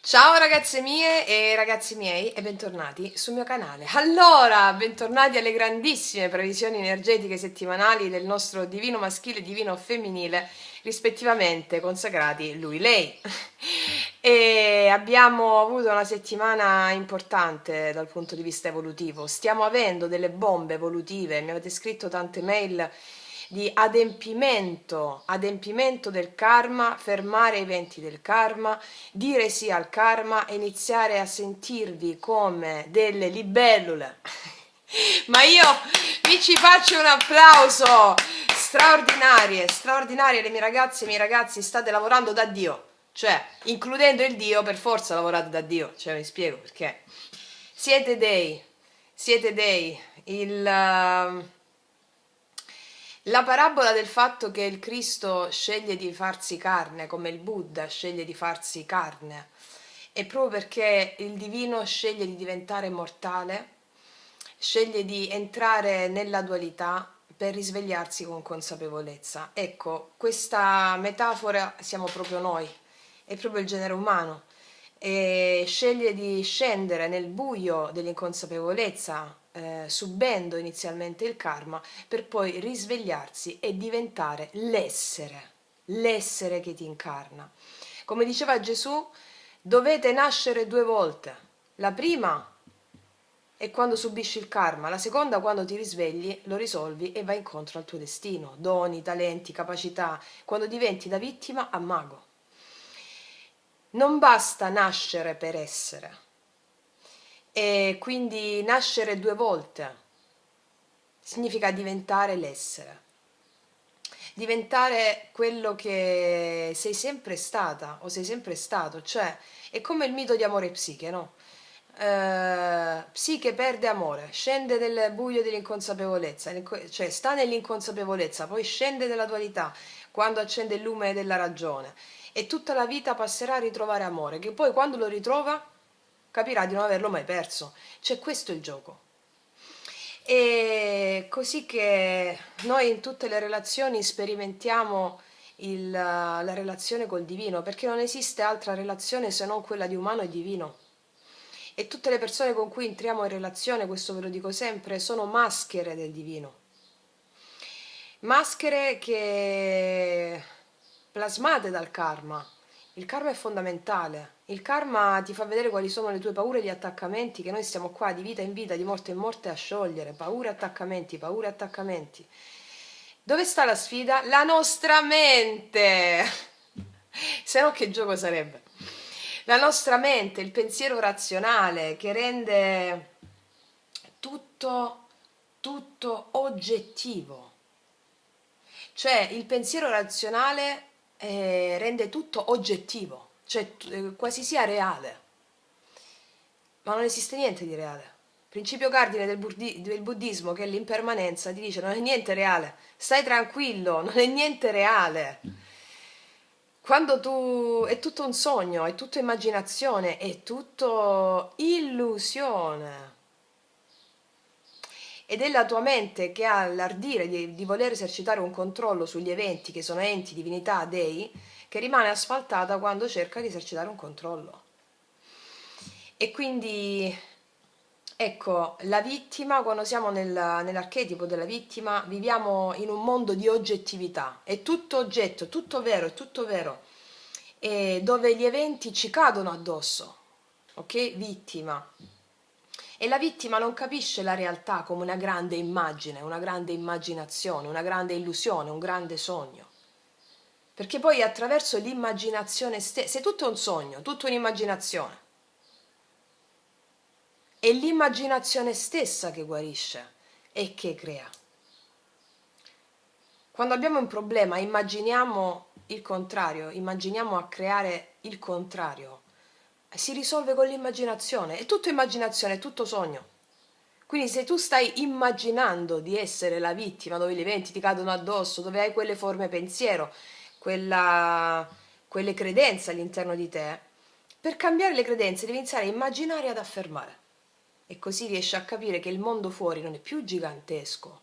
Ciao ragazze mie e ragazzi miei e bentornati sul mio canale. Allora, bentornati alle grandissime previsioni energetiche settimanali del nostro divino maschile e divino femminile, rispettivamente consacrati lui-lei. E abbiamo avuto una settimana importante dal punto di vista evolutivo. Stiamo avendo delle bombe evolutive, mi avete scritto tante mail di adempimento del karma, fermare i venti del karma, dire sì al karma e iniziare a sentirvi come delle libellule. Ma io vi ci faccio un applauso! Straordinarie le mie ragazze e i miei ragazzi, state lavorando da Dio. Cioè, includendo il Dio, per forza lavorate da Dio. Cioè, vi spiego perché. Siete dei. La parabola del fatto che il Cristo sceglie di farsi carne, come il Buddha sceglie di farsi carne, è proprio perché il divino sceglie di diventare mortale, sceglie di entrare nella dualità per risvegliarsi con consapevolezza. Ecco, questa metafora siamo proprio noi, è proprio il genere umano, e sceglie di scendere nel buio dell'inconsapevolezza, subendo inizialmente il karma, per poi risvegliarsi e diventare l'essere che ti incarna. Come diceva Gesù, dovete nascere due volte. La prima è quando subisci il karma, la seconda quando ti risvegli, lo risolvi e vai incontro al tuo destino, doni, talenti, capacità, quando diventi da vittima a mago. Non basta nascere per essere, e quindi nascere due volte significa diventare l'essere, diventare quello che sei sempre stata o sei sempre stato, cioè è come il mito di Amore e Psiche, no? Psiche perde amore, scende nel buio dell'inconsapevolezza, cioè sta nell'inconsapevolezza, poi scende nella dualità quando accende il lume della ragione e tutta la vita passerà a ritrovare amore, che poi quando lo ritrova capirà di non averlo mai perso. Cioè questo è il gioco. E così che noi in tutte le relazioni sperimentiamo la relazione col divino, perché non esiste altra relazione se non quella di umano e divino. E tutte le persone con cui entriamo in relazione, questo ve lo dico sempre, sono maschere del divino. Maschere che plasmate dal karma. Il karma è fondamentale. Il karma ti fa vedere quali sono le tue paure e gli attaccamenti che noi stiamo qua di vita in vita, di morte in morte a sciogliere. Paure e attaccamenti, paure e attaccamenti. Dove sta la sfida? La nostra mente! Se no che gioco sarebbe? La nostra mente, il pensiero razionale che rende tutto oggettivo. Cioè il pensiero razionale rende tutto oggettivo, cioè quasi sia reale, ma non esiste niente di reale. Principio cardine del buddismo, che è l'impermanenza, ti dice non è niente reale, stai tranquillo, non è niente reale. Quando tu è tutto un sogno, è tutto immaginazione, è tutto illusione. Ed è la tua mente che ha l'ardire di voler esercitare un controllo sugli eventi che sono enti, divinità, dei, che rimane asfaltata quando cerca di esercitare un controllo. E quindi, ecco, la vittima, quando siamo nell'archetipo della vittima, viviamo in un mondo di oggettività. È tutto oggetto, tutto vero, è tutto vero. E dove gli eventi ci cadono addosso, ok? Vittima. E la vittima non capisce la realtà come una grande immagine, una grande immaginazione, una grande illusione, un grande sogno. Perché poi attraverso l'immaginazione stessa, se tutto è un sogno, tutto è un'immaginazione, è l'immaginazione stessa che guarisce e che crea. Quando abbiamo un problema immaginiamo il contrario, immaginiamo a creare il contrario. Si risolve con l'immaginazione, è tutto immaginazione, è tutto sogno. Quindi se tu stai immaginando di essere la vittima, dove gli eventi ti cadono addosso, dove hai quelle forme pensiero, quelle credenze all'interno di te, per cambiare le credenze devi iniziare a immaginare e ad affermare. E così riesci a capire che il mondo fuori non è più gigantesco,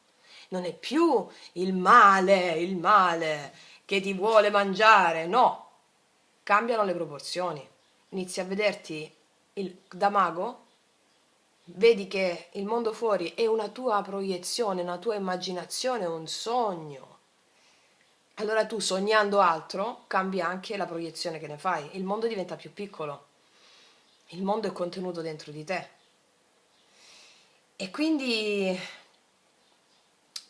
non è più il male che ti vuole mangiare, no, cambiano le proporzioni. inizi a vederti da mago, vedi che il mondo fuori è una tua proiezione, una tua immaginazione, un sogno. Allora tu, sognando altro, cambi anche la proiezione che ne fai. Il mondo diventa più piccolo. Il mondo è contenuto dentro di te. E quindi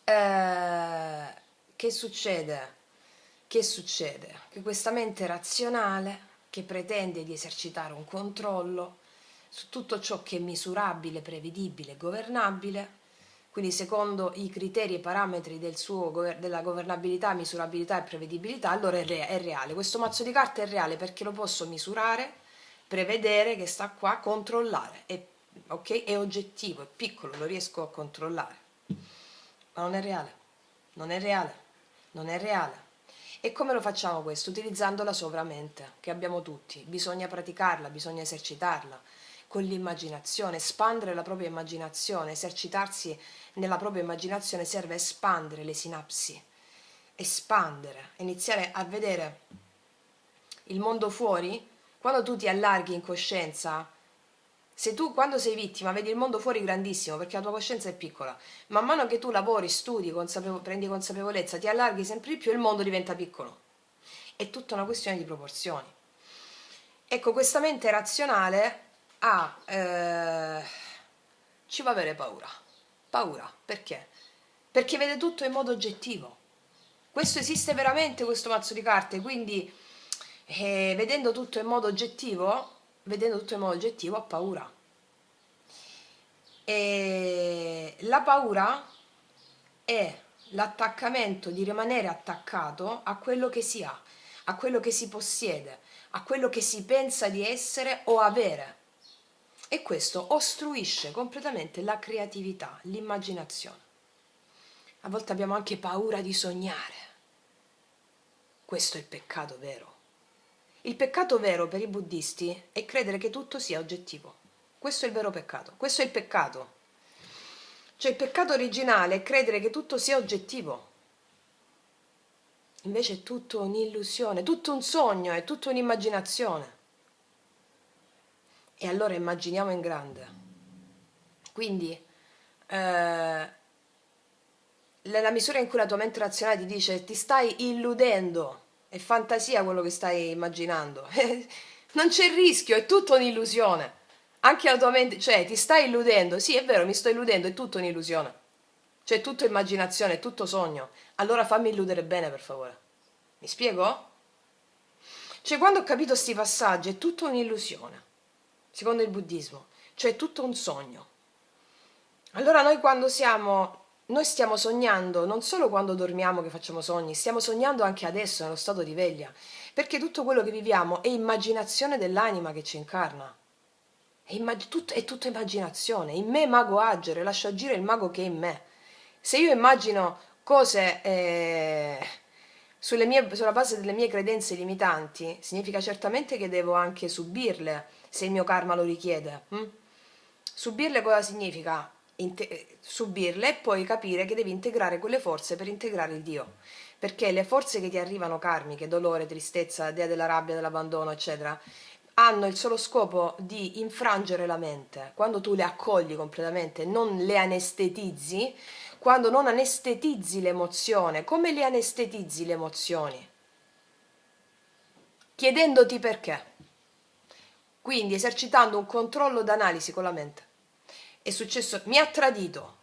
che succede? Che succede? Che questa mente razionale, che pretende di esercitare un controllo su tutto ciò che è misurabile, prevedibile, governabile, quindi secondo i criteri e parametri della governabilità, misurabilità e prevedibilità, allora è reale. Questo mazzo di carte è reale perché lo posso misurare, prevedere, che sta qua, controllare. Ok? È oggettivo, è piccolo, lo riesco a controllare. Ma non è reale, non è reale, non è reale. E come lo facciamo questo? Utilizzando la sovramente, che abbiamo tutti. Bisogna praticarla, bisogna esercitarla con l'immaginazione, espandere la propria immaginazione, esercitarsi nella propria immaginazione serve a espandere le sinapsi, espandere, iniziare a vedere il mondo fuori. Quando tu ti allarghi in coscienza, se tu quando sei vittima vedi il mondo fuori grandissimo perché la tua coscienza è piccola, man mano che tu lavori, studi, prendi consapevolezza, ti allarghi sempre di più, il mondo diventa piccolo. È tutta una questione di proporzioni. Ecco, questa mente razionale ci fa avere paura. Paura, perché? Perché vede tutto in modo oggettivo. Questo esiste veramente, questo mazzo di carte, quindi vedendo tutto in modo oggettivo, ha paura. E la paura è l'attaccamento di rimanere attaccato a quello che si ha, a quello che si possiede, a quello che si pensa di essere o avere. E questo ostruisce completamente la creatività, l'immaginazione. A volte abbiamo anche paura di sognare. Questo è il peccato vero. Il peccato vero per i buddisti è credere che tutto sia oggettivo. Questo è il vero peccato. Questo è il peccato. Cioè il peccato originale è credere che tutto sia oggettivo. Invece è tutto un'illusione, tutto un sogno, è tutta un'immaginazione. E allora immaginiamo in grande. Quindi, nella misura in cui la tua mente razionale ti dice ti stai illudendo, è fantasia quello che stai immaginando, non c'è rischio, è tutta un'illusione. Anche la tua mente, cioè ti stai illudendo, sì è vero, mi sto illudendo, è tutta un'illusione. Cioè è tutto immaginazione, è tutto sogno. Allora fammi illudere bene, per favore. Mi spiego? Cioè quando ho capito sti passaggi è tutta un'illusione, secondo il buddismo, cioè è tutto un sogno. Allora noi stiamo sognando non solo quando dormiamo che facciamo sogni, stiamo sognando anche adesso nello stato di veglia, perché tutto quello che viviamo è immaginazione dell'anima che ci incarna. È tutto immaginazione. In me mago agere, lascio agire il mago che è in me. Se io immagino cose sulla base delle mie credenze limitanti, significa certamente che devo anche subirle, se il mio karma lo richiede. Subirle cosa significa? Subirle e poi capire che devi integrare quelle forze per integrare il Dio. Perché le forze che ti arrivano karmiche, dolore, tristezza, dea della rabbia, dell'abbandono, eccetera, hanno il solo scopo di infrangere la mente. Quando tu le accogli completamente, non le anestetizzi, quando non anestetizzi l'emozione, come le anestetizzi le emozioni? Chiedendoti perché. Quindi esercitando un controllo d'analisi con la mente. È successo, mi ha tradito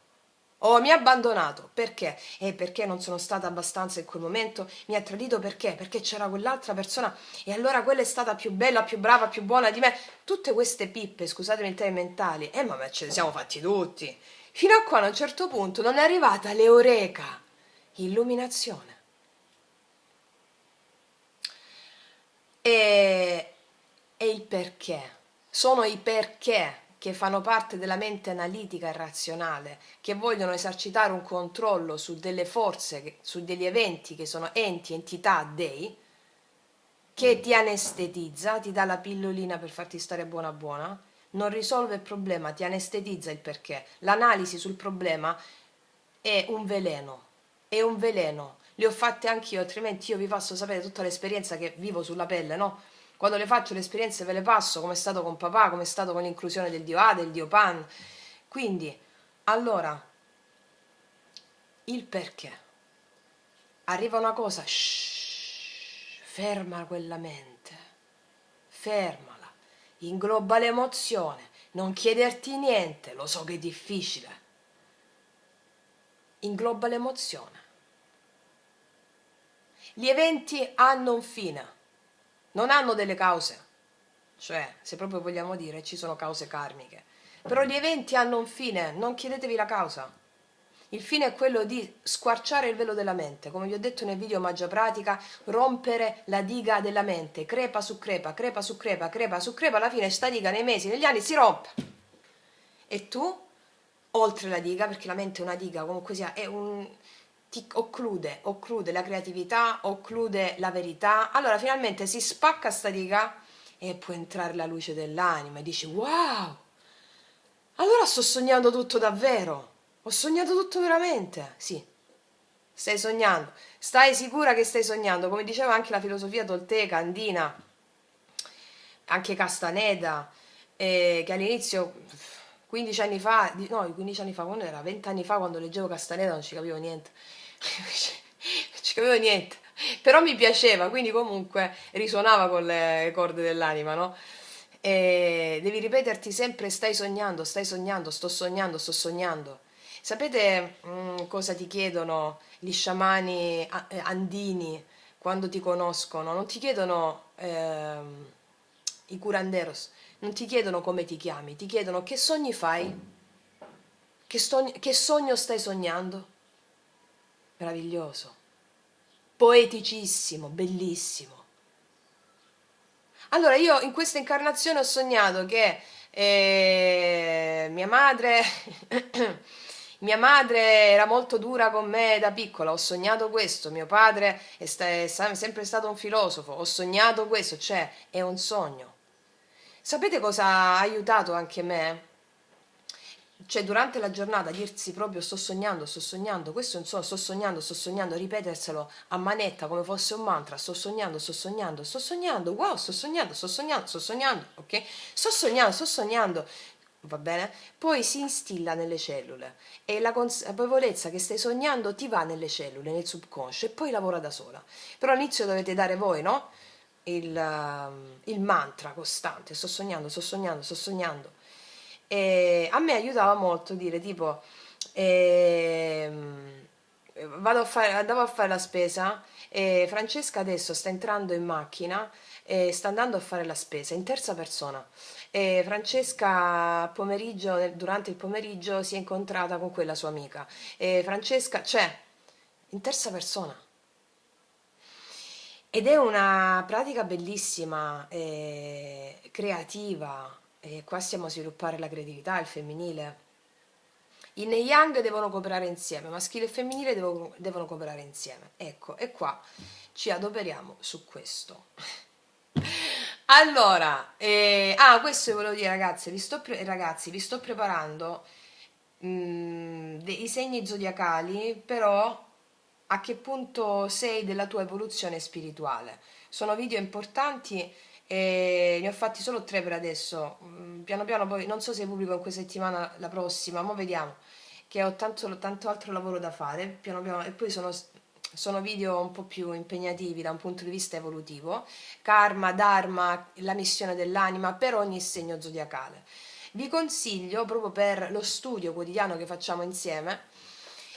o mi ha abbandonato, perché? Perché non sono stata abbastanza in quel momento, mi ha tradito perché? Perché c'era quell'altra persona e allora quella è stata più bella, più brava, più buona di me. Tutte queste pippe, scusatemi i termini mentali, ma ce ne siamo fatti tutti. Fino a quando a un certo punto non è arrivata l'eureka, illuminazione. E il perché. Sono i perché che fanno parte della mente analitica e razionale, che vogliono esercitare un controllo su delle forze, su degli eventi che sono enti, entità, dei, che ti anestetizza, ti dà la pillolina per farti stare buona buona, non risolve il problema, ti anestetizza il perché. L'analisi sul problema è un veleno, è un veleno. Le ho fatte anch'io, altrimenti io vi posso sapere tutta l'esperienza che vivo sulla pelle, no? Quando le faccio le esperienze ve le passo, come è stato con papà, come è stato con l'inclusione del dio A, del dio Pan. Quindi, allora, il perché. Arriva una cosa, shh, ferma quella mente, fermala, ingloba l'emozione, non chiederti niente, lo so che è difficile, ingloba l'emozione. Gli eventi hanno un fine, non hanno delle cause, cioè, se proprio vogliamo dire, ci sono cause karmiche, però gli eventi hanno un fine, non chiedetevi la causa. Il fine è quello di squarciare il velo della mente, come vi ho detto nel video Magia Pratica, rompere la diga della mente, crepa su crepa, crepa su crepa, crepa su crepa, alla fine sta diga nei mesi, negli anni si rompe. E tu, oltre la diga, perché la mente è una diga, comunque sia, ti occlude la creatività, occlude la verità, allora finalmente si spacca sta diga e può entrare la luce dell'anima e dici wow, allora sto sognando tutto davvero. Ho sognato tutto veramente? Sì, stai sognando. Stai sicura che stai sognando? Come diceva anche la filosofia tolteca, andina, anche Castaneda, che all'inizio, 15 anni fa, no, 15 anni fa, quando era? 20 anni fa, quando leggevo Castaneda non ci capivo niente. Non ci capivo niente. Però mi piaceva, quindi comunque risuonava con le corde dell'anima, no? E devi ripeterti sempre stai sognando, sto sognando, sto sognando. Sapete cosa ti chiedono gli sciamani andini quando ti conoscono? Non ti chiedono i curanderos, non ti chiedono come ti chiami, ti chiedono che sogni fai, che sogno stai sognando. Meraviglioso, poeticissimo, bellissimo. Allora, io in questa incarnazione ho sognato che mia madre, mia madre era molto dura con me da piccola, ho sognato questo, mio padre è sempre stato un filosofo, ho sognato questo, cioè è un sogno. Sapete cosa ha aiutato anche me? Cioè durante la giornata dirsi proprio sto sognando, questo è un sogno, sto sognando, ripeterselo a manetta come fosse un mantra, sto sognando, wow, sto sognando, ok? Sto sognando, va bene? Poi si instilla nelle cellule e la consapevolezza che stai sognando ti va nelle cellule, nel subconscio e poi lavora da sola. Però all'inizio dovete dare voi, no? Il mantra costante, sto sognando, sto sognando, sto sognando. E a me aiutava molto dire tipo ehm, andavo a fare la spesa e Francesca adesso sta entrando in macchina e sta andando a fare la spesa in terza persona. E Francesca durante il pomeriggio si è incontrata con quella sua amica e Francesca, cioè, in terza persona. Ed è una pratica bellissima, creativa, e qua stiamo a sviluppare la creatività, il femminile. Yin e Yang devono cooperare insieme, maschile e femminile devono cooperare insieme. Ecco, e qua ci adoperiamo su questo. Allora, questo volevo dire ragazzi, vi sto preparando i segni zodiacali, però a che punto sei della tua evoluzione spirituale. Sono video importanti e ne ho fatti solo 3 per adesso. Piano piano poi non so se pubblico in questa settimana la prossima, ma vediamo che ho tanto altro lavoro da fare, piano piano, e poi sono video un po' più impegnativi da un punto di vista evolutivo, karma, dharma, la missione dell'anima per ogni segno zodiacale. Vi consiglio, proprio per lo studio quotidiano che facciamo insieme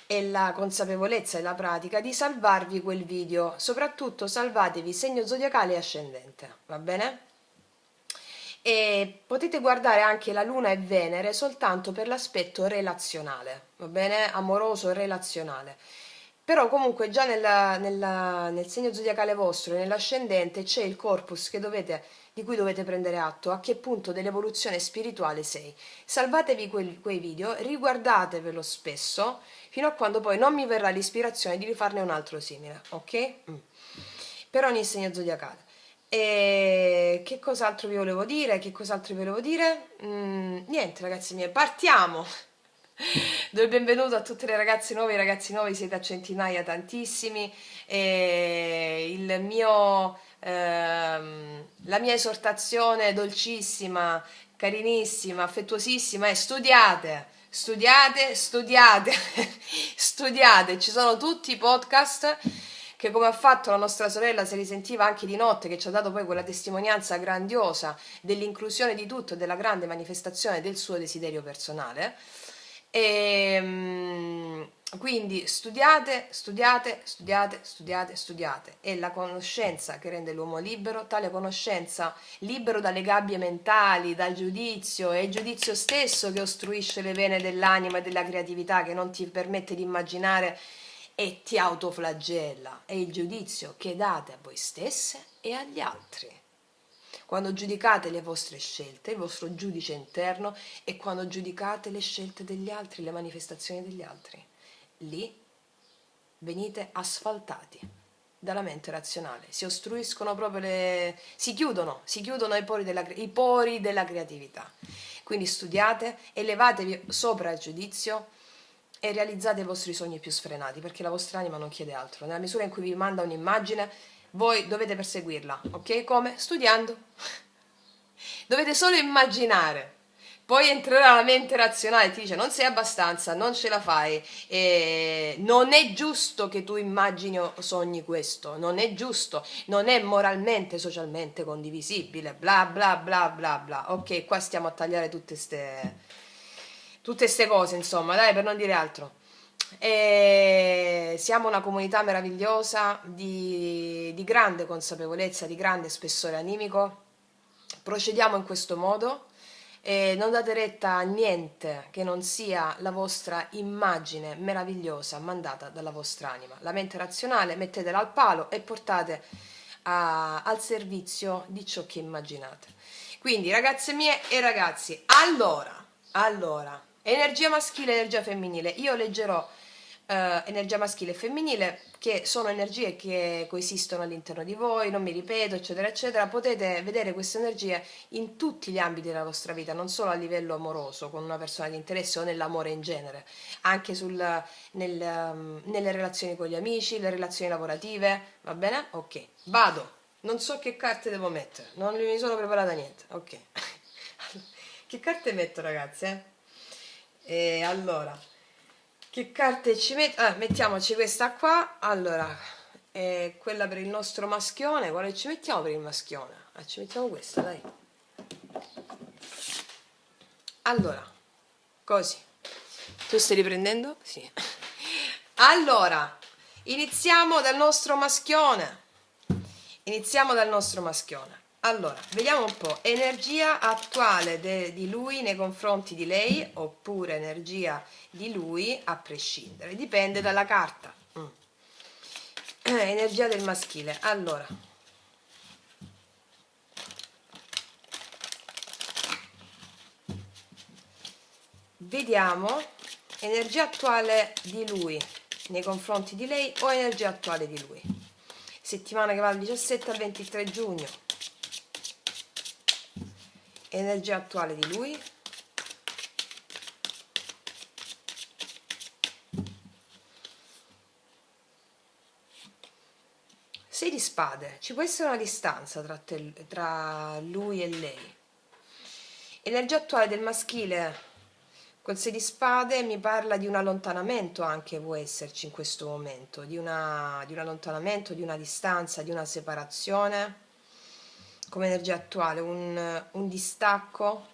e la consapevolezza e la pratica, di salvarvi quel video, soprattutto salvatevi segno zodiacale e ascendente, va bene? E potete guardare anche la Luna e Venere soltanto per l'aspetto relazionale, va bene? Amoroso e relazionale. Però comunque già nel segno zodiacale vostro e nell'ascendente c'è il corpus di cui dovete prendere atto, a che punto dell'evoluzione spirituale sei. Salvatevi quei video, riguardatevelo spesso, fino a quando poi non mi verrà l'ispirazione di rifarne un altro simile, ok? Per ogni segno zodiacale. E che cos'altro vi volevo dire? Niente ragazzi miei, partiamo! Do il benvenuto a tutte le ragazze nuove, i ragazzi nuovi, siete a centinaia, tantissimi. Il mio la mia esortazione dolcissima, carinissima, affettuosissima è: studiate, studiate, studiate, studiate. Ci sono tutti i podcast che, come ha fatto la nostra sorella, si risentiva anche di notte, che ci ha dato poi quella testimonianza grandiosa dell'inclusione di tutto e della grande manifestazione del suo desiderio personale. Quindi studiate, studiate, studiate, studiate, studiate. È la conoscenza che rende l'uomo libero, tale conoscenza libero dalle gabbie mentali, dal giudizio. È il giudizio stesso che ostruisce le vene dell'anima e della creatività, che non ti permette di immaginare e ti autoflagella. È il giudizio che date a voi stesse e agli altri. Quando giudicate le vostre scelte, il vostro giudice interno, e quando giudicate le scelte degli altri, le manifestazioni degli altri, lì venite asfaltati dalla mente razionale, si ostruiscono proprio si chiudono i pori della creatività. Quindi studiate, elevatevi sopra il giudizio e realizzate i vostri sogni più sfrenati, perché la vostra anima non chiede altro. Nella misura in cui vi manda un'immagine, voi dovete perseguirla, ok? Come? Studiando. Dovete solo immaginare. Poi entrerà la mente razionale e ti dice: non sei abbastanza, non ce la fai, non è giusto che tu immagini o sogni questo, non è giusto, non è moralmente, socialmente condivisibile, bla bla bla bla bla. Ok, qua stiamo a tagliare tutte ste cose, insomma, dai, per non dire altro. Siamo una comunità meravigliosa di grande consapevolezza, di grande spessore animico. Procediamo in questo modo. Non date retta a niente che non sia la vostra immagine meravigliosa mandata dalla vostra anima. La mente razionale mettetela al palo e portate al servizio di ciò che immaginate. Quindi, ragazze mie e ragazzi, allora, energia maschile e energia femminile. Io leggerò energia maschile e femminile, che sono energie che coesistono all'interno di voi, non mi ripeto, eccetera, eccetera. Potete vedere queste energie in tutti gli ambiti della vostra vita, non solo a livello amoroso, con una persona di interesse o nell'amore in genere, anche nelle relazioni con gli amici, le relazioni lavorative, va bene? Ok, vado. Non so che carte devo mettere, non mi sono preparata niente, ok. Che carte metto, ragazze? Allora, che carte ci metto? Mettiamoci questa qua. Allora, quella per il nostro maschione. Quale ci mettiamo per il maschione? Ci mettiamo questa, dai. Allora, così. Tu stai riprendendo? Sì. Allora, iniziamo dal nostro maschione. Allora, vediamo un po'. Energia attuale di lui nei confronti di lei, oppure energia di lui a prescindere. Dipende dalla carta. Energia del maschile. Allora, vediamo energia attuale di lui nei confronti di lei o energia attuale di lui. Settimana che va dal 17 al 23 giugno. Energia attuale di lui. Sei di spade. Ci può essere una distanza tra lui e lei. Energia attuale del maschile col 6 di spade mi parla di un allontanamento, anche può esserci in questo momento, di un allontanamento, di una distanza, di una separazione, come energia attuale, un distacco.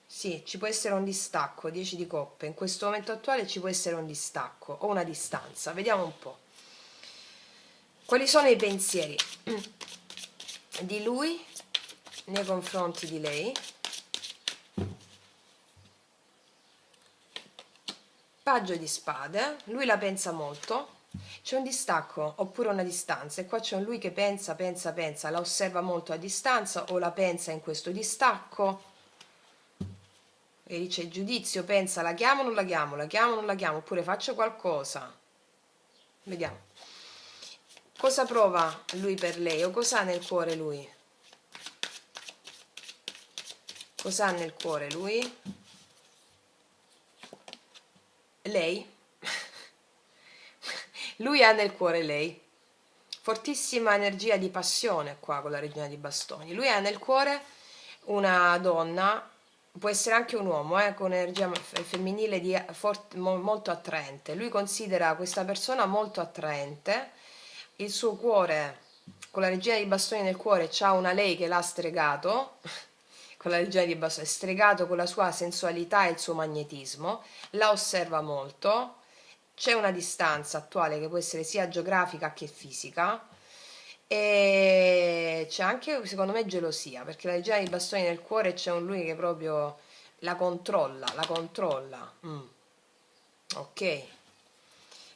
Sì, ci può essere un distacco, 10 di coppe, in questo momento attuale ci può essere un distacco o una distanza, vediamo un po'. Quali sono i pensieri di lui nei confronti di lei? Paggio di spade, lui la pensa molto, c'è un distacco oppure una distanza, e qua c'è un lui che pensa, la osserva molto a distanza o la pensa in questo distacco, e dice il giudizio, pensa la chiamo o non la chiamo, la chiamo o non la chiamo, oppure faccio qualcosa. Vediamo. Cosa prova lui per lei o cosa ha nel cuore lui? Cosa ha nel cuore lui? Lei? Lui ha nel cuore lei. fortissima energia di passione qua con la regina di bastoni. Lui ha nel cuore una donna, può essere anche un uomo, con energia femminile molto attraente. Lui considera questa persona molto attraente, il suo cuore, con la regina di bastoni nel cuore, c'ha una lei che l'ha stregato, con la regina di bastoni, è stregato con la sua sensualità e il suo magnetismo, la osserva molto, c'è una distanza attuale che può essere sia geografica che fisica, e c'è anche secondo me gelosia, perché la regina di bastoni nel cuore c'è un lui che proprio la controlla, la controlla. Ok,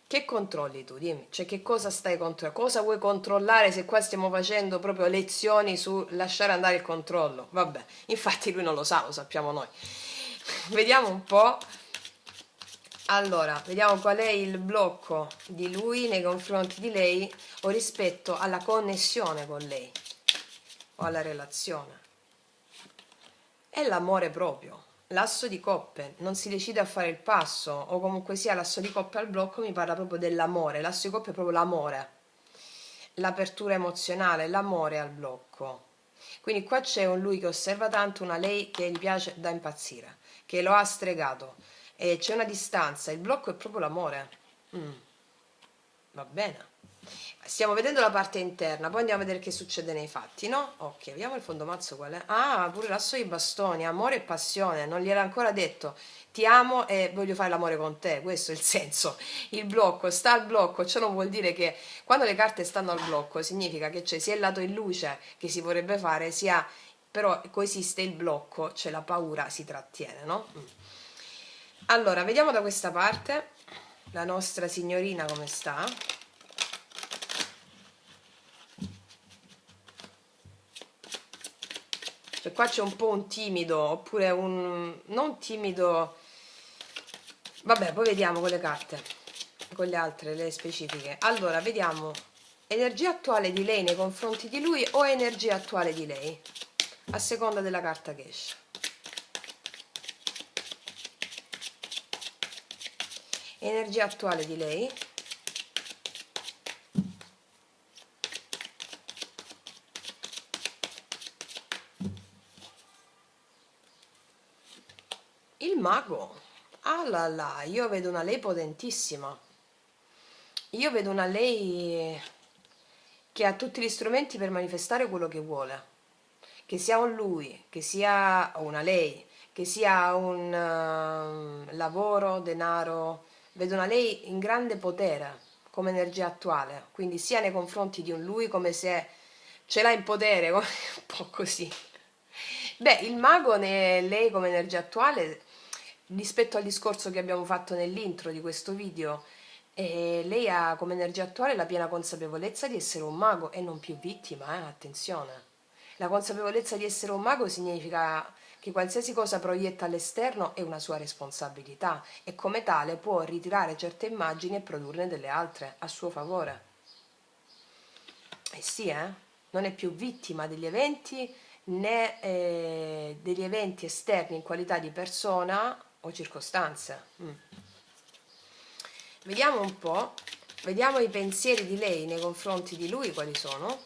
che controlli tu? Dimmi, cioè che cosa stai controllando? Cosa vuoi controllare se qua stiamo facendo proprio lezioni su lasciare andare il controllo? Vabbè, infatti lui non lo sa, lo sappiamo noi. Vediamo un po'. Allora, vediamo qual è il blocco di lui nei confronti di lei o rispetto alla connessione con lei o alla relazione. È l'amore proprio, l'asso di coppe, non si decide a fare il passo, o comunque sia l'asso di coppe al blocco mi parla proprio dell'amore, l'asso di coppe è proprio l'amore, l'apertura emozionale, l'amore al blocco. Quindi qua c'è un lui che osserva tanto, una lei che gli piace da impazzire, che lo ha stregato, e c'è una distanza, il blocco è proprio l'amore. Va bene. Stiamo vedendo la parte interna, poi andiamo a vedere che succede nei fatti, no? Ok, vediamo il fondomazzo qual è. Ah, pure l'asso di bastoni, amore e passione, non gliel'ha ancora detto. Ti amo e voglio fare l'amore con te, questo è il senso. Il blocco, sta al blocco, ciò non vuol dire che quando le carte stanno al blocco significa che c'è sia il lato in luce che si vorrebbe fare, sia però coesiste il blocco, cioè la paura si trattiene, no? Allora, vediamo da questa parte la nostra signorina come sta. Cioè qua c'è un po' un timido, oppure un non timido. Vabbè, poi vediamo con le carte, con le altre, le specifiche. Allora, vediamo energia attuale di lei nei confronti di lui o energia attuale di lei, a seconda della carta che esce. Energia attuale di lei. Il mago. Ah là là, io vedo una lei potentissima. Io vedo una lei che ha tutti gli strumenti per manifestare quello che vuole. Che sia un lui, che sia una lei, che sia un lavoro, denaro. Vedo una lei in grande potere come energia attuale, quindi sia nei confronti di un lui come se ce l'ha in potere, un po' così. Beh, il mago, lei come energia attuale, rispetto al discorso che abbiamo fatto nell'intro di questo video, lei ha come energia attuale la piena consapevolezza di essere un mago e non più vittima, attenzione. La consapevolezza di essere un mago significa che qualsiasi cosa proietta all'esterno è una sua responsabilità e come tale può ritirare certe immagini e produrne delle altre a suo favore. Eh sì, non è più vittima degli eventi né degli eventi esterni in qualità di persona o circostanze. Vediamo un po', vediamo i pensieri di lei nei confronti di lui quali sono.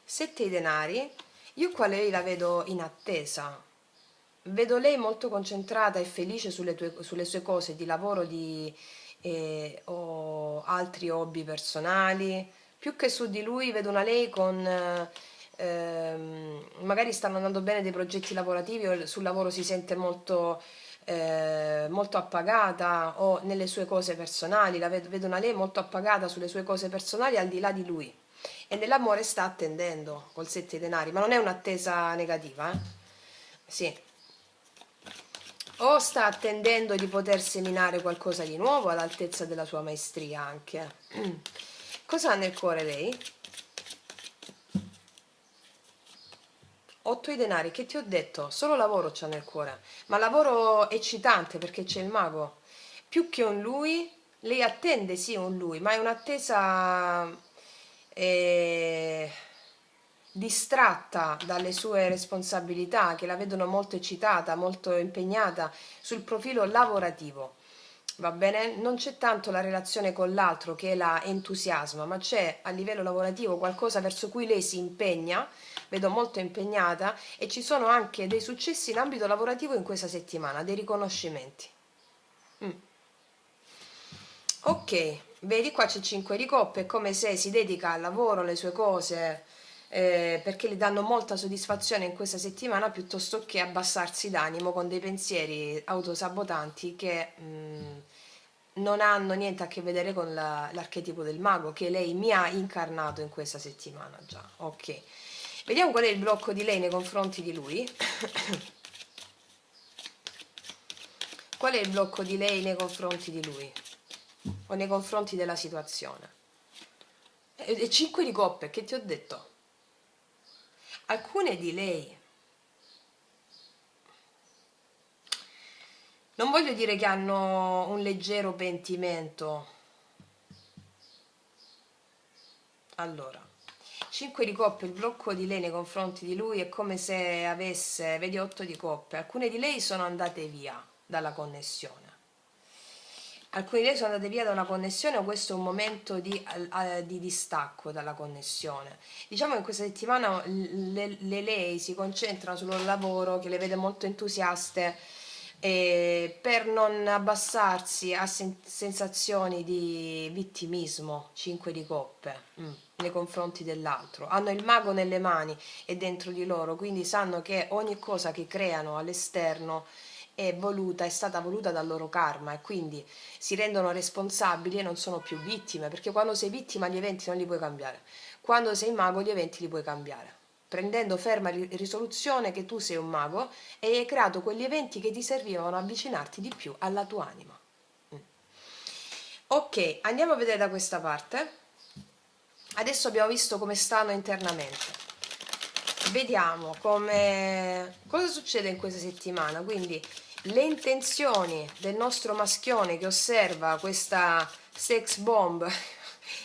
7 di denari, io qua lei la vedo in attesa, vedo lei molto concentrata e felice sulle sue cose di lavoro o altri hobby personali, più che su di lui vedo una lei con magari stanno andando bene dei progetti lavorativi o sul lavoro si sente molto appagata, o nelle sue cose personali vedo una lei molto appagata sulle sue cose personali al di là di lui, e nell'amore sta attendendo col 7 di denari, ma non è un'attesa negativa, sì, o sta attendendo di poter seminare qualcosa di nuovo all'altezza della sua maestria anche. Cosa ha nel cuore lei? 8 di denari, che ti ho detto? Solo lavoro c'ha nel cuore, ma lavoro eccitante perché c'è il mago. Più che un lui, lei attende sì un lui, ma è un'attesa distratta dalle sue responsabilità, che la vedono molto eccitata, molto impegnata sul profilo lavorativo. va bene? Non c'è tanto la relazione con l'altro che la entusiasma, ma c'è a livello lavorativo qualcosa verso cui lei si impegna, vedo molto impegnata, e ci sono anche dei successi in ambito lavorativo in questa settimana, dei riconoscimenti. Mm. Ok, vedi qua c'è 5 di coppe, è come se si dedica al lavoro, alle sue cose, perché le danno molta soddisfazione in questa settimana piuttosto che abbassarsi d'animo con dei pensieri autosabotanti che non hanno niente a che vedere con l'archetipo del mago che lei mi ha incarnato in questa settimana già. Ok, vediamo qual è il blocco di lei nei confronti di lui. Qual è il blocco di lei nei confronti di lui o nei confronti della situazione? E 5 di coppe, che ti ho detto? Alcune di lei, non voglio dire che hanno un leggero pentimento. Allora, 5 di coppe, il blocco di lei nei confronti di lui è come se avesse, vedi, 8 di coppe. Alcune di lei sono andate via dalla connessione. Alcuni di lei sono andate via da una connessione o questo è un momento di distacco dalla connessione. Diciamo che in questa settimana lei si concentra sul loro lavoro, che le vede molto entusiaste, per non abbassarsi a sensazioni di vittimismo, 5 di coppe, nei confronti dell'altro. Hanno il mago nelle mani e dentro di loro, quindi sanno che ogni cosa che creano all'esterno è stata voluta dal loro karma e quindi si rendono responsabili e non sono più vittime, perché quando sei vittima gli eventi non li puoi cambiare, quando sei mago gli eventi li puoi cambiare, prendendo ferma risoluzione che tu sei un mago e hai creato quegli eventi che ti servivano a avvicinarti di più alla tua anima. Ok, andiamo a vedere da questa parte. Adesso abbiamo visto come stanno internamente. Vediamo cosa succede in questa settimana. Quindi le intenzioni del nostro maschione che osserva questa sex bomb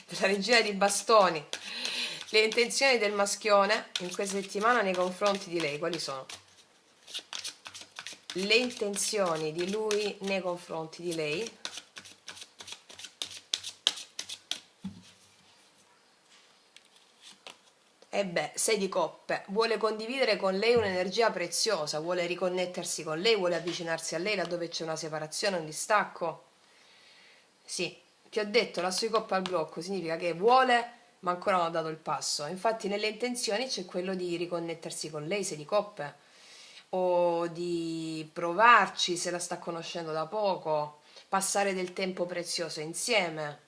della regina di bastoni, le intenzioni del maschione in questa settimana nei confronti di lei, quali sono? Le intenzioni di lui nei confronti di lei. E beh, 6 di coppe, vuole condividere con lei un'energia preziosa, vuole riconnettersi con lei, vuole avvicinarsi a lei laddove c'è una separazione, un distacco. Sì, ti ho detto, la sua coppa al blocco significa che vuole, ma ancora non ha dato il passo. Infatti nelle intenzioni c'è quello di riconnettersi con lei, 6 di coppe, o di provarci se la sta conoscendo da poco, passare del tempo prezioso insieme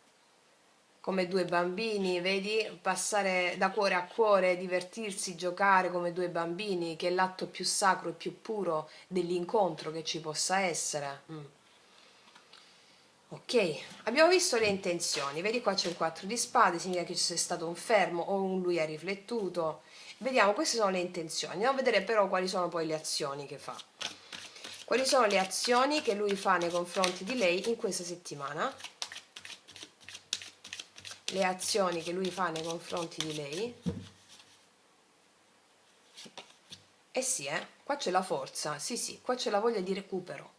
come due bambini, vedi? Passare da cuore a cuore, divertirsi, giocare come due bambini, che è l'atto più sacro e più puro dell'incontro che ci possa essere. Ok, abbiamo visto le intenzioni, vedi qua c'è il 4 di spade, significa che c'è stato un fermo o un lui ha riflettuto. Vediamo, queste sono le intenzioni, andiamo a vedere però quali sono poi le azioni che fa. Quali sono le azioni che lui fa nei confronti di lei in questa settimana? Le azioni che lui fa nei confronti di lei. Eh sì, qua c'è la forza, sì sì, qua c'è la voglia di recupero.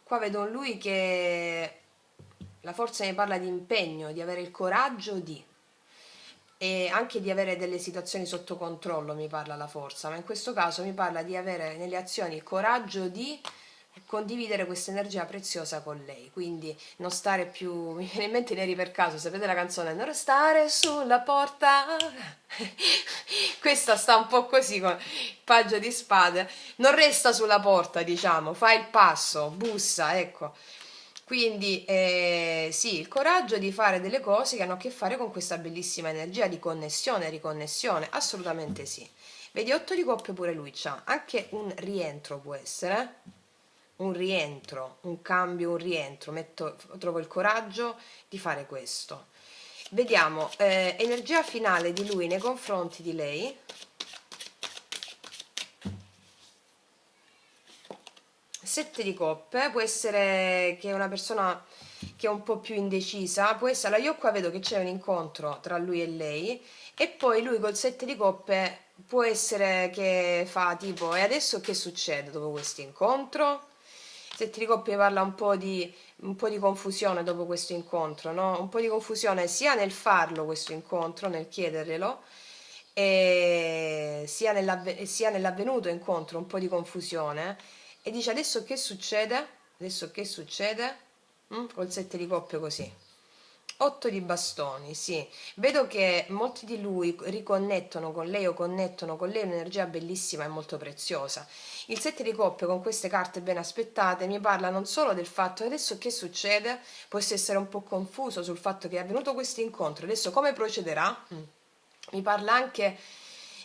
Qua vedo un lui che la forza mi parla di impegno, di avere il coraggio di, e anche di avere delle situazioni sotto controllo mi parla la forza, ma in questo caso mi parla di avere nelle azioni il coraggio di condividere questa energia preziosa con lei, quindi non stare più, mi viene in mente Neri per caso, sapete la canzone Non restare sulla porta, questa sta un po' così con il paggio di spade, non resta sulla porta, diciamo, fa il passo, bussa, ecco. Quindi sì, il coraggio di fare delle cose che hanno a che fare con questa bellissima energia di connessione e riconnessione, assolutamente sì. Vedi, 8 di coppe pure lui c'ha, anche un rientro può essere, un rientro, un cambio, un rientro, trovo il coraggio di fare questo. Vediamo, energia finale di lui nei confronti di lei. 7 di coppe, può essere che è una persona che è un po' più indecisa, può essere, allora io qua vedo che c'è un incontro tra lui e lei e poi lui col 7 di coppe può essere che fa tipo e adesso che succede dopo questo incontro? Sette di coppie parla un po' di confusione dopo questo incontro, no? Un po' di confusione sia nel farlo questo incontro, nel chiederglielo, e sia nell'avvenuto incontro, un po' di confusione. E dice adesso che succede? Adesso che succede? Col sette di coppie così. 8 di bastoni, sì. Vedo che molti di lui riconnettono con lei o connettono con lei un'energia bellissima e molto preziosa. Il 7 di coppie con queste carte ben aspettate mi parla non solo del fatto adesso che succede, può essere un po' confuso sul fatto che è avvenuto questo incontro, adesso come procederà? Mi parla anche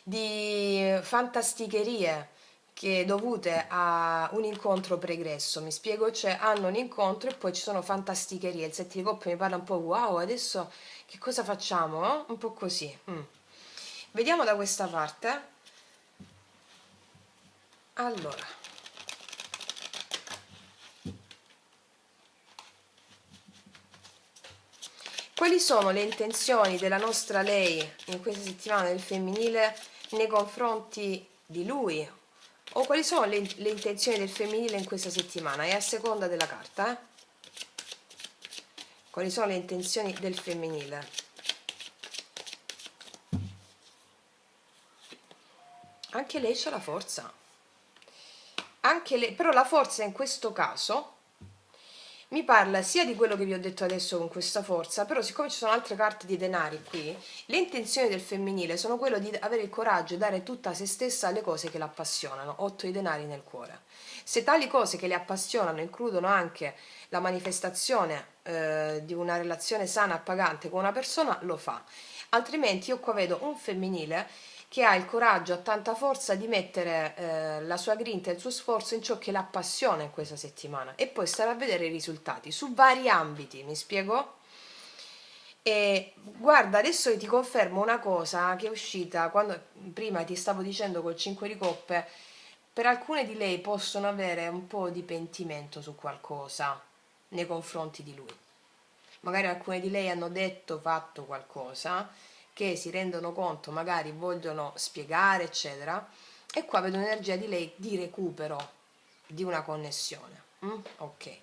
di fantasticherie che dovute a un incontro pregresso, mi spiego, cioè hanno un incontro e poi ci sono fantasticherie, il sette di coppie mi parla un po' wow, adesso che cosa facciamo? Un po' così. Vediamo da questa parte. Allora, quali sono le intenzioni della nostra lei in questa settimana del femminile nei confronti di lui? O quali sono le intenzioni del femminile in questa settimana? È a seconda della carta, eh? Quali sono le intenzioni del femminile? Anche lei c'ha la forza. Anche lei, però la forza in questo caso mi parla sia di quello che vi ho detto adesso con questa forza, però siccome ci sono altre carte di denari qui, le intenzioni del femminile sono quello di avere il coraggio e dare tutta se stessa alle cose che la appassionano, 8 di denari nel cuore. Se tali cose che le appassionano includono anche la manifestazione di una relazione sana, appagante con una persona, lo fa. Altrimenti io qua vedo un femminile che ha il coraggio, ha tanta forza di mettere la sua grinta e il suo sforzo in ciò che l'appassiona in questa settimana e poi stare a vedere i risultati su vari ambiti, mi spiego? E guarda, adesso ti confermo una cosa che è uscita quando prima ti stavo dicendo col 5 di coppe, per alcune di lei possono avere un po' di pentimento su qualcosa nei confronti di lui. Magari alcune di lei hanno detto, fatto qualcosa che si rendono conto, magari vogliono spiegare, eccetera. E qua vedo un'energia di lei di recupero di una connessione. Ok.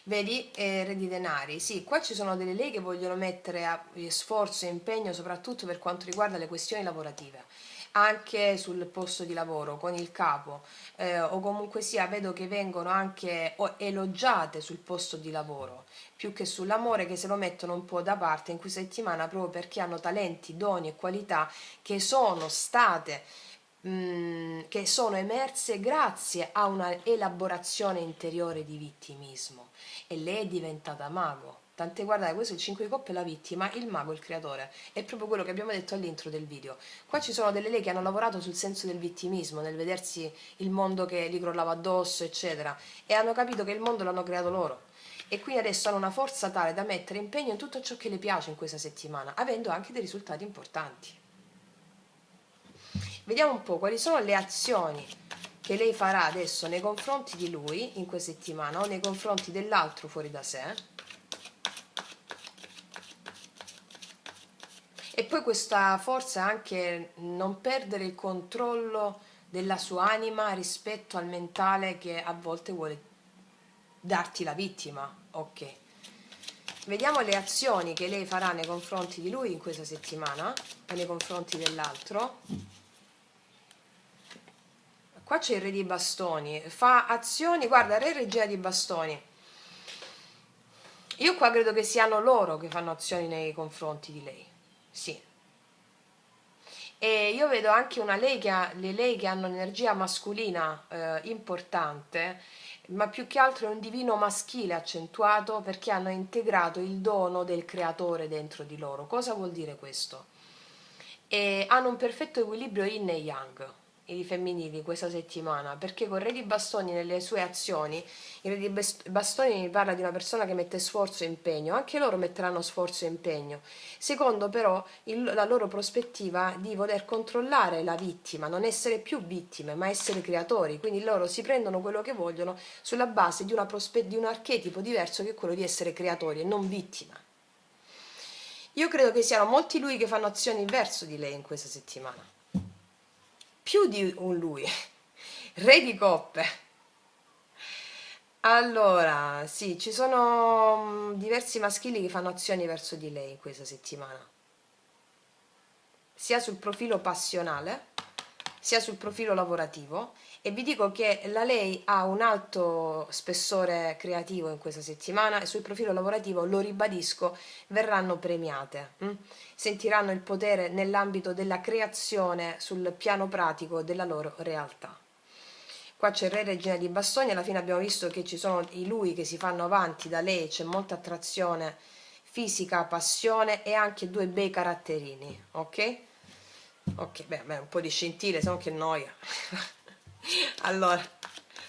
Vedi, re di denari, sì, qua ci sono delle lei che vogliono mettere sforzo e impegno soprattutto per quanto riguarda le questioni lavorative, anche sul posto di lavoro, con il capo, o comunque sia, vedo che vengono anche elogiate sul posto di lavoro, più che sull'amore che se lo mettono un po' da parte in questa settimana proprio perché hanno talenti, doni e qualità che sono state che sono emerse grazie a una elaborazione interiore di vittimismo e lei è diventata mago. Tant'è, guardate, questo è il 5 di coppe, la vittima, il mago, il creatore. È proprio quello che abbiamo detto all'intro del video. Qua ci sono delle lei che hanno lavorato sul senso del vittimismo, nel vedersi il mondo che gli crollava addosso, eccetera, e hanno capito che il mondo l'hanno creato loro. E quindi adesso hanno una forza tale da mettere impegno in tutto ciò che le piace in questa settimana, avendo anche dei risultati importanti. Vediamo un po' quali sono le azioni che lei farà adesso nei confronti di lui in questa settimana o nei confronti dell'altro fuori da sé. E poi questa forza è anche non perdere il controllo della sua anima rispetto al mentale che a volte vuole darti la vittima. Ok. Vediamo le azioni che lei farà nei confronti di lui in questa settimana e nei confronti dell'altro. Qua c'è il re di bastoni, fa azioni, guarda, re e regina di bastoni. Io qua credo che siano loro che fanno azioni nei confronti di lei, sì. E io vedo anche una lei che ha, le lei che hanno un'energia mascolina importante, ma più che altro è un divino maschile accentuato perché hanno integrato il dono del creatore dentro di loro. Cosa vuol dire questo? E hanno un perfetto equilibrio yin e yang, i femminili questa settimana, perché con il re di bastoni nelle sue azioni, il re di bastoni mi parla di una persona che mette sforzo e impegno, anche loro metteranno sforzo e impegno, secondo però la loro prospettiva di voler controllare la vittima, non essere più vittime ma essere creatori, quindi loro si prendono quello che vogliono sulla base di, di un archetipo diverso che è quello di essere creatori e non vittime. Io credo che siano molti lui che fanno azioni verso di lei in questa settimana. Più di un lui. Re di coppe. Allora, sì, ci sono diversi maschili che fanno azioni verso di lei questa settimana, sia sul profilo passionale, sia sul profilo lavorativo, e vi dico che la lei ha un alto spessore creativo in questa settimana e sul profilo lavorativo, lo ribadisco, verranno premiate, sentiranno il potere nell'ambito della creazione sul piano pratico della loro realtà. Qua c'è Re Regina di Bastoni, alla fine abbiamo visto che ci sono i lui che si fanno avanti da lei, c'è molta attrazione fisica, passione e anche due bei caratterini, ok? Ok, beh, un po' di scintille, se no che noia. Allora,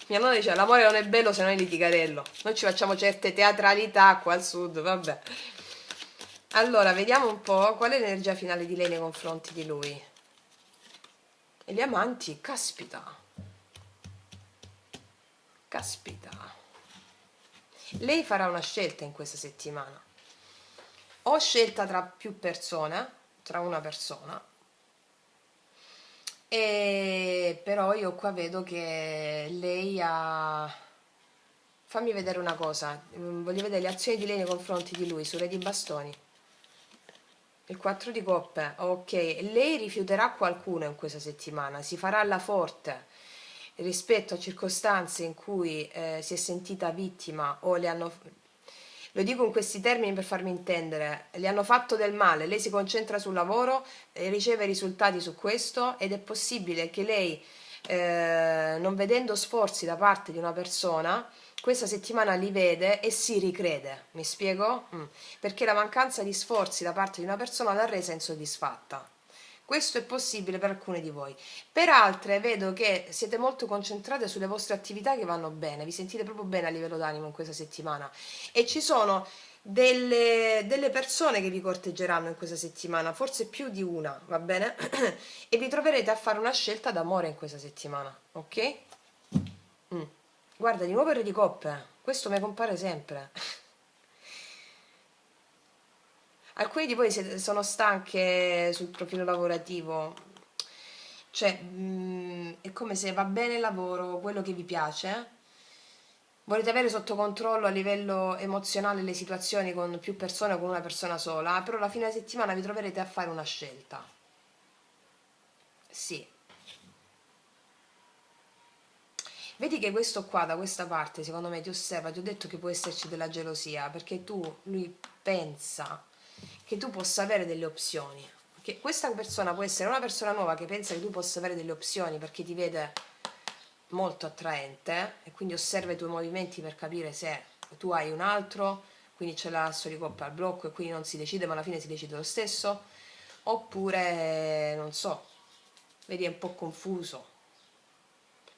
mia nonna diceva, l'amore non è bello se non è litigarello. Noi ci facciamo certe teatralità qua al sud, vabbè. Allora, vediamo un po' qual è l'energia finale di lei nei confronti di lui. E gli amanti, caspita. Caspita. Lei farà una scelta in questa settimana. O scelta tra più persone, tra una persona, e però io qua vedo che lei ha... Fammi vedere una cosa, voglio vedere le azioni di lei nei confronti di lui, su Re di Bastoni. Il 4 di coppe, ok, lei rifiuterà qualcuno in questa settimana, si farà la forte rispetto a circostanze in cui si è sentita vittima o le hanno, lo dico in questi termini per farmi intendere, le hanno fatto del male, lei si concentra sul lavoro e riceve risultati su questo, ed è possibile che lei, non vedendo sforzi da parte di una persona, questa settimana li vede e si ricrede, mi spiego? Perché la mancanza di sforzi da parte di una persona l'ha resa insoddisfatta. Questo è possibile per alcune di voi. Per altre vedo che siete molto concentrate sulle vostre attività che vanno bene, vi sentite proprio bene a livello d'animo in questa settimana, e ci sono delle persone che vi corteggeranno in questa settimana, forse più di una, va bene? E vi troverete a fare una scelta d'amore in questa settimana, ok? Mm. Guarda, di nuovo il Re di coppe, questo mi compare sempre. Alcuni di voi sono stanche sul profilo lavorativo, cioè è come se va bene il lavoro, quello che vi piace, volete avere sotto controllo a livello emozionale le situazioni con più persone o con una persona sola, però la fine settimana vi troverete a fare una scelta. Sì. Vedi che questo qua, da questa parte, secondo me ti osserva, ti ho detto che può esserci della gelosia, perché lui pensa che tu possa avere delle opzioni. Che questa persona può essere una persona nuova che pensa che tu possa avere delle opzioni perché ti vede molto attraente e quindi osserva i tuoi movimenti per capire se tu hai un altro, quindi c'è l'asso di coppia al blocco e quindi non si decide, ma alla fine si decide lo stesso, oppure non so, vedi, è un po' confuso.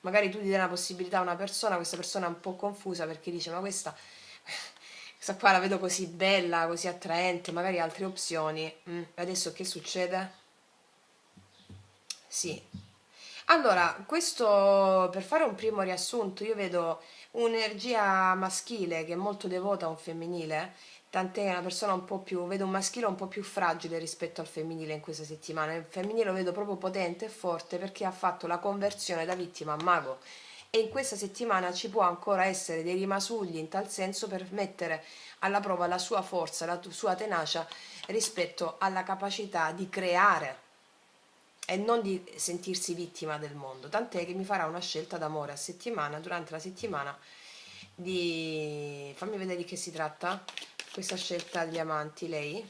Magari tu ti dai una possibilità a una persona, questa persona è un po' confusa perché dice ma questa qua la vedo così bella, così attraente, magari altre opzioni. Adesso che succede? Sì. Allora, questo per fare un primo riassunto, io vedo un'energia maschile che è molto devota a un femminile, tant'è che è una persona un po' più, vedo un maschile un po' più fragile rispetto al femminile in questa settimana. Il femminile lo vedo proprio potente e forte perché ha fatto la conversione da vittima a mago. E in questa settimana ci può ancora essere dei rimasugli in tal senso per mettere alla prova la sua forza, la sua tenacia rispetto alla capacità di creare e non di sentirsi vittima del mondo, tant'è che mi farà una scelta d'amore a settimana, durante la settimana, di... fammi vedere di che si tratta, questa scelta degli amanti, lei,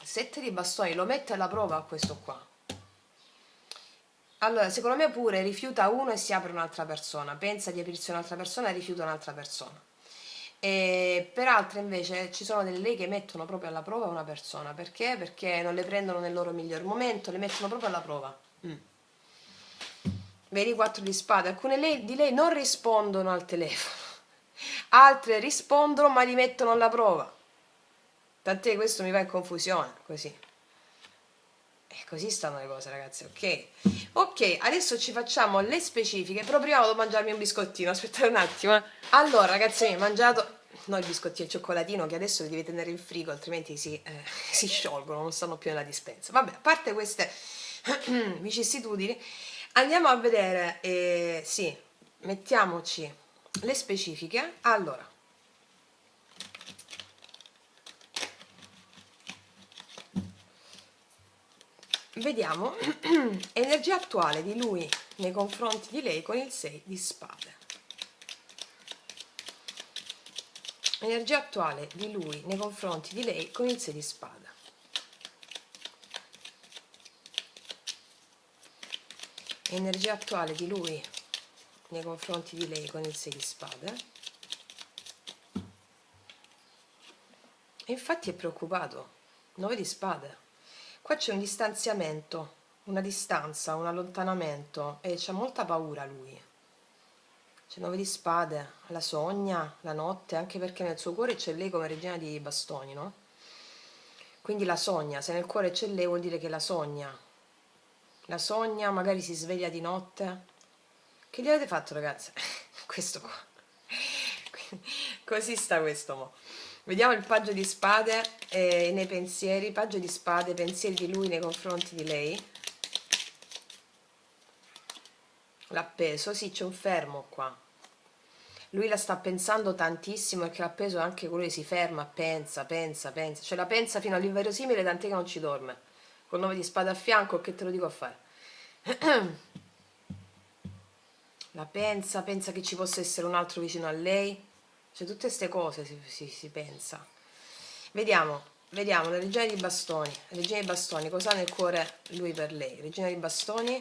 7 di bastoni, lo mette alla prova questo qua. Allora, secondo me pure rifiuta uno e si apre un'altra persona, pensa di aprirsi un'altra persona e rifiuta un'altra persona. E per altre invece ci sono delle lei che mettono proprio alla prova una persona, perché? Perché non le prendono nel loro miglior momento, le mettono proprio alla prova. Vedi, 4 di spade, alcune di lei non rispondono al telefono, altre rispondono ma li mettono alla prova, tant'è che questo mi va in confusione, così. E così stanno le cose, ragazzi, ok? Ok, adesso ci facciamo le specifiche, però prima devo mangiarmi un biscottino, aspettate un attimo. Allora, ragazzi, ho mangiato, no, il biscottino, il cioccolatino, che adesso li devi tenere in frigo, altrimenti si sciolgono, non stanno più nella dispensa. Vabbè, a parte queste vicissitudini, Andiamo a vedere, sì, mettiamoci le specifiche. Allora, vediamo energia attuale di lui nei confronti di lei con il 6 di spade. Energia attuale di lui nei confronti di lei con il 6 di spade. Energia attuale di lui nei confronti di lei con il 6 di spade. E infatti è preoccupato. 9 di spade. Qua c'è un distanziamento, una distanza, un allontanamento e c'ha molta paura lui. C'è 9 di spade, la sogna, la notte, anche perché nel suo cuore c'è lei come regina di bastoni, no? Quindi la sogna, se nel cuore c'è lei vuol dire che la sogna. La sogna, magari si sveglia di notte. Che gli avete fatto, ragazzi? Questo qua. Così sta questo mo. Vediamo il paggio di spade nei pensieri, paggio di spade, pensieri di lui nei confronti di lei. L'appeso, sì, c'è un fermo qua. Lui la sta pensando tantissimo perché l'appeso anche con lui si ferma, pensa, pensa, pensa. Cioè la pensa fino all'inverosimile, tant'è che non ci dorme. Col 9 di spade a fianco, che te lo dico a fare? La pensa, pensa che ci possa essere un altro vicino a lei. Cioè tutte queste cose si pensa. Vediamo, la regina di bastoni. La regina di bastoni, cosa ha nel cuore lui per lei? Regina di bastoni.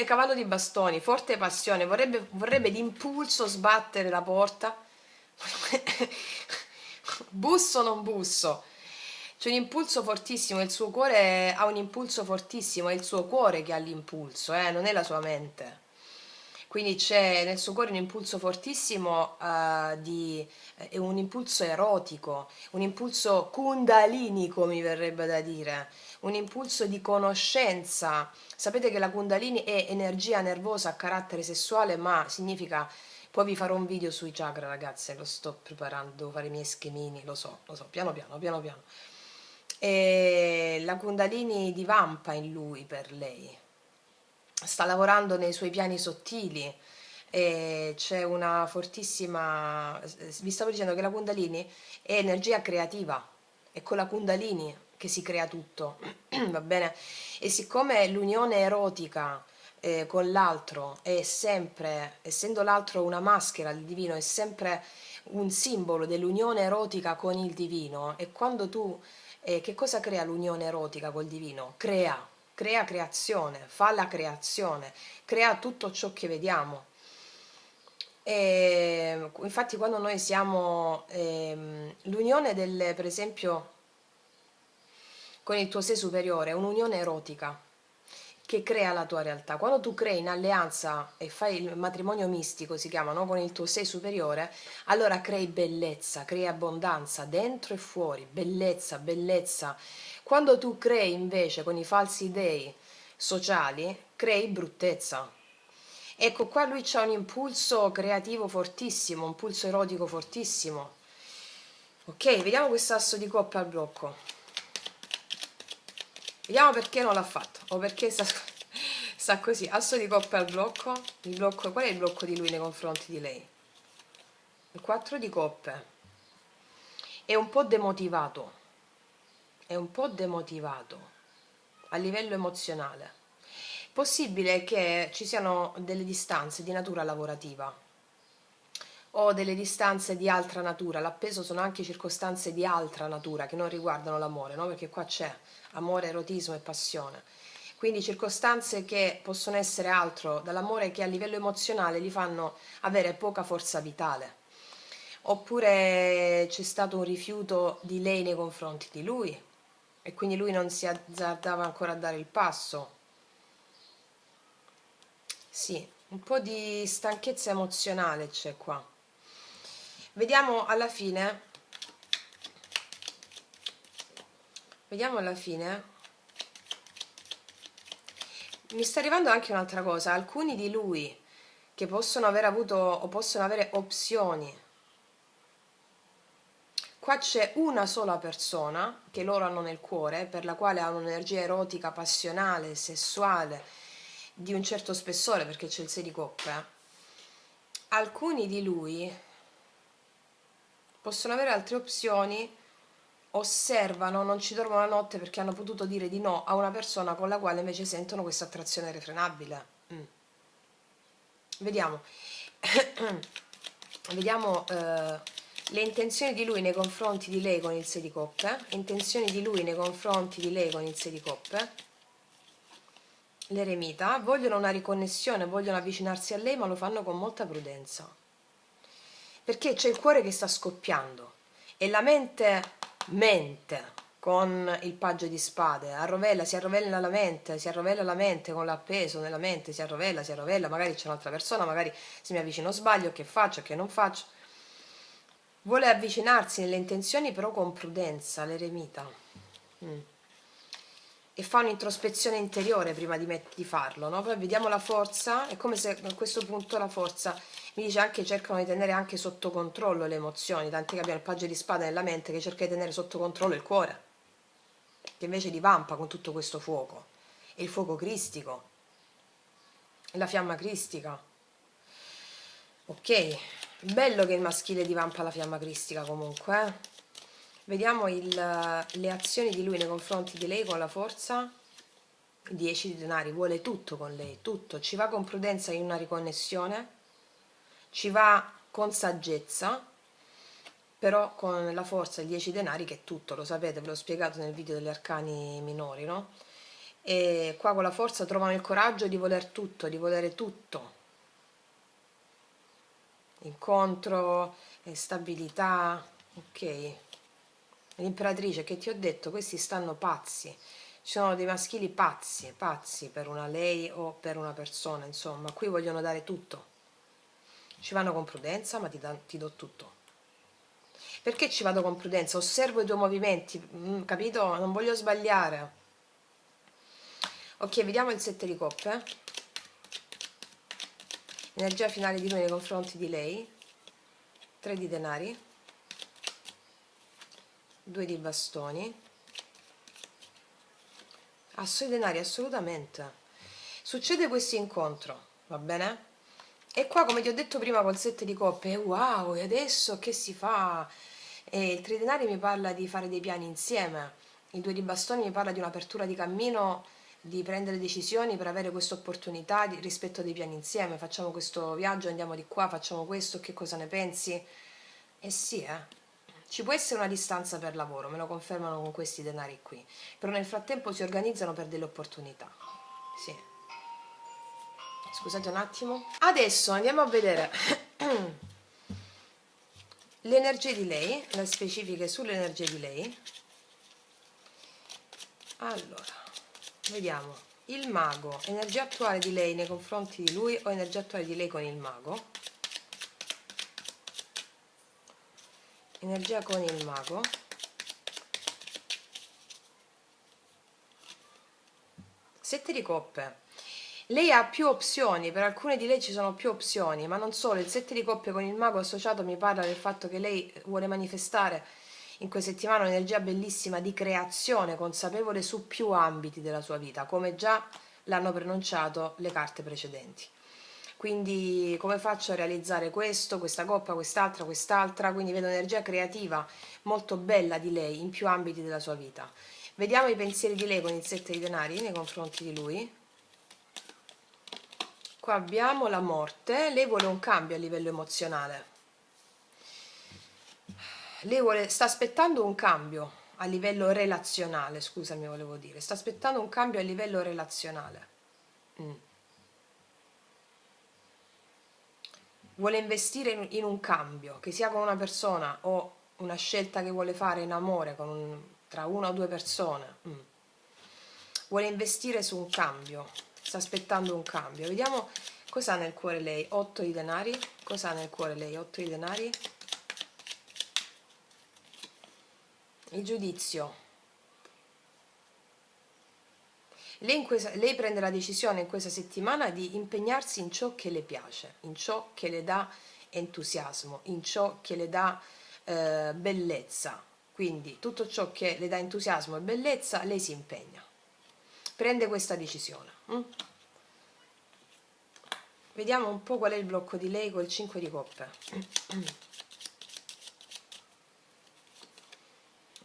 Cavallo di bastoni, forte passione, vorrebbe d'impulso sbattere la porta. Busso o non busso? C'è un impulso fortissimo, il suo cuore ha un impulso fortissimo, è il suo cuore che ha l'impulso, non è la sua mente. Quindi c'è nel suo cuore un impulso fortissimo, è un impulso erotico, un impulso kundalinico mi verrebbe da dire, un impulso di conoscenza. Sapete che la kundalini è energia nervosa a carattere sessuale, ma significa, poi vi farò un video sui chakra ragazze, lo sto preparando, devo fare i miei schemini, lo so, piano piano, piano piano. E la kundalini divampa in lui per lei, sta lavorando nei suoi piani sottili e c'è una fortissima, vi stavo dicendo che la Kundalini è energia creativa, è con la Kundalini che si crea tutto, va bene? E siccome l'unione erotica con l'altro è sempre, essendo l'altro una maschera del divino, è sempre un simbolo dell'unione erotica con il divino, e quando tu, che cosa crea l'unione erotica col divino? Crea creazione, fa la creazione, crea tutto ciò che vediamo. E infatti quando noi siamo l'unione del, per esempio, con il tuo sé superiore è un'unione erotica che crea la tua realtà. Quando tu crei in alleanza e fai il matrimonio mistico, si chiama, no? Con il tuo sé superiore, allora crei bellezza, crei abbondanza dentro e fuori, bellezza, bellezza. Quando tu crei invece con i falsi dei sociali, crei bruttezza. Ecco, qua lui c'ha un impulso creativo fortissimo, un impulso erotico fortissimo. Ok, vediamo questo asso di coppa al blocco. Vediamo perché non l'ha fatto, o perché sta così. Asso di coppa al blocco. Il blocco. Qual è il blocco di lui nei confronti di lei? Il 4 di coppe. È un po' demotivato. È un po' demotivato a livello emozionale. Possibile che ci siano delle distanze di natura lavorativa o delle distanze di altra natura. L'appeso sono anche circostanze di altra natura che non riguardano l'amore, no? Perché qua c'è amore, erotismo e passione. Quindi circostanze che possono essere altro dall'amore, che a livello emozionale gli fanno avere poca forza vitale. Oppure c'è stato un rifiuto di lei nei confronti di lui e quindi lui non si azzardava ancora a dare il passo. Sì, un po' di stanchezza emozionale c'è qua. Vediamo alla fine. Vediamo alla fine. Mi sta arrivando anche un'altra cosa. Alcuni di lui che possono aver avuto o possono avere opzioni Qua c'è una sola persona che loro hanno nel cuore, per la quale hanno un'energia erotica, passionale, sessuale, di un certo spessore, perché c'è il 6 di coppe. Alcuni di lui possono avere altre opzioni, osservano, non ci dormono la notte perché hanno potuto dire di no a una persona con la quale invece sentono questa attrazione irrefrenabile. Vediamo. Vediamo le intenzioni di lui nei confronti di lei con il 6 di coppe, intenzioni di lui nei confronti di lei con il 6 di coppe, l'eremita. Vogliono una riconnessione, vogliono avvicinarsi a lei, ma lo fanno con molta prudenza, perché c'è il cuore che sta scoppiando e la mente con il paggio di spade, si arrovella la mente con l'appeso nella mente, si arrovella, magari c'è un'altra persona, magari se mi avvicino sbaglio, che faccio, che non faccio. Vuole avvicinarsi nelle intenzioni però con prudenza, l'eremita. E fa un'introspezione interiore prima di farlo, no? Poi vediamo la forza, è come se a questo punto la forza, mi dice anche, cercano di tenere anche sotto controllo le emozioni, tanti che abbiamo il paggio di spada nella mente che cerca di tenere sotto controllo il cuore, che invece divampa con tutto questo fuoco, e il fuoco cristico, e la fiamma cristica. Ok, bello che il maschile divampa la fiamma cristica comunque, eh? Vediamo le azioni di lui nei confronti di lei con la forza. 10 di denari, vuole tutto con lei, tutto, ci va con prudenza in una riconnessione, ci va con saggezza, però con la forza, il 10 denari che è tutto, lo sapete, ve l'ho spiegato nel video degli arcani minori, no? E qua con la forza trovano il coraggio di voler tutto, di volere tutto, incontro, stabilità, ok. L'imperatrice, che ti ho detto, questi stanno pazzi, ci sono dei maschili pazzi, pazzi per una lei o per una persona, insomma, qui vogliono dare tutto, ci vanno con prudenza, ma ti do tutto. Perché ci vado con prudenza? Osservo i tuoi movimenti, capito? Non voglio sbagliare. Ok, vediamo il 7 di coppe, energia finale di lui nei confronti di lei, 3 di denari, 2 di bastoni, asso di denari, assolutamente. Succede questo incontro, va bene? E qua, come ti ho detto prima col 7 di coppe, wow, e adesso che si fa? E il 3 di denari mi parla di fare dei piani insieme, il 2 di bastoni mi parla di un'apertura di cammino, di prendere decisioni per avere questa opportunità rispetto a dei piani insieme. Facciamo questo viaggio, andiamo di qua, facciamo questo, che cosa ne pensi? Eh sì, ci può essere una distanza per lavoro, me lo confermano con questi denari qui, però nel frattempo si organizzano per delle opportunità. Sì. Scusate un attimo. Adesso andiamo a vedere le energie di lei, le specifiche sulle energie di lei. Allora, vediamo. Il mago, energia attuale di lei nei confronti di lui o energia attuale di lei con il mago. Energia con il mago. Sette di coppe. Lei ha più opzioni, per alcune di lei ci sono più opzioni, ma non solo, il 7 di coppe con il mago associato mi parla del fatto che lei vuole manifestare in questa settimana un'energia bellissima di creazione consapevole su più ambiti della sua vita, come già l'hanno pronunciato le carte precedenti. Quindi come faccio a realizzare questo, questa coppa, quest'altra, quest'altra? Quindi vedo un'energia creativa molto bella di lei in più ambiti della sua vita. Vediamo i pensieri di lei con il 7 di denari nei confronti di lui. Qua abbiamo la morte, lei vuole un cambio a livello emozionale, sta aspettando un cambio a livello relazionale, scusami, volevo dire, sta aspettando un cambio a livello relazionale. Vuole investire in un cambio, che sia con una persona o una scelta che vuole fare in amore tra una o due persone. Vuole investire su un cambio, sta aspettando un cambio. Vediamo cosa ha nel cuore lei. 8 di denari, cosa ha nel cuore lei? 8 di denari. Il giudizio. Lei prende la decisione in questa settimana di impegnarsi in ciò che le piace, in ciò che le dà entusiasmo, in ciò che le dà bellezza, quindi tutto ciò che le dà entusiasmo e bellezza, lei si impegna, prende questa decisione. Vediamo un po' qual è il blocco di lei col 5 di coppe.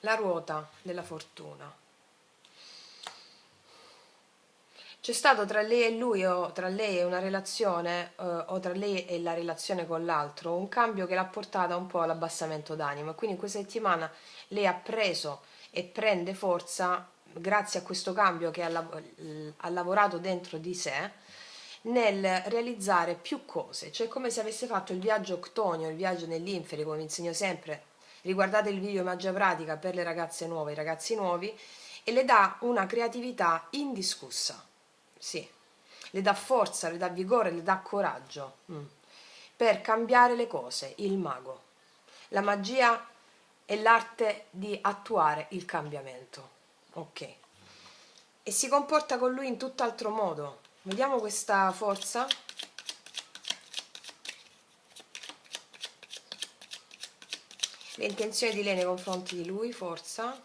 La ruota della fortuna. C'è stato tra lei e lui, o tra lei e una relazione, o tra lei e la relazione con l'altro, un cambio che l'ha portata un po' all'abbassamento d'animo, e quindi in questa settimana lei ha preso e prende forza grazie a questo cambio che ha lavorato dentro di sé nel realizzare più cose, cioè come se avesse fatto il viaggio octonio, il viaggio nell'inferi, come vi insegno sempre. Riguardate il video Magia Pratica per le ragazze nuove, i ragazzi nuovi, e le dà una creatività indiscussa. Sì, le dà forza, le dà vigore, le dà coraggio per cambiare le cose, il mago. La magia è l'arte di attuare il cambiamento, ok? E si comporta con lui in tutt'altro modo. Vediamo questa forza. Le intenzioni di lei nei confronti di lui, forza.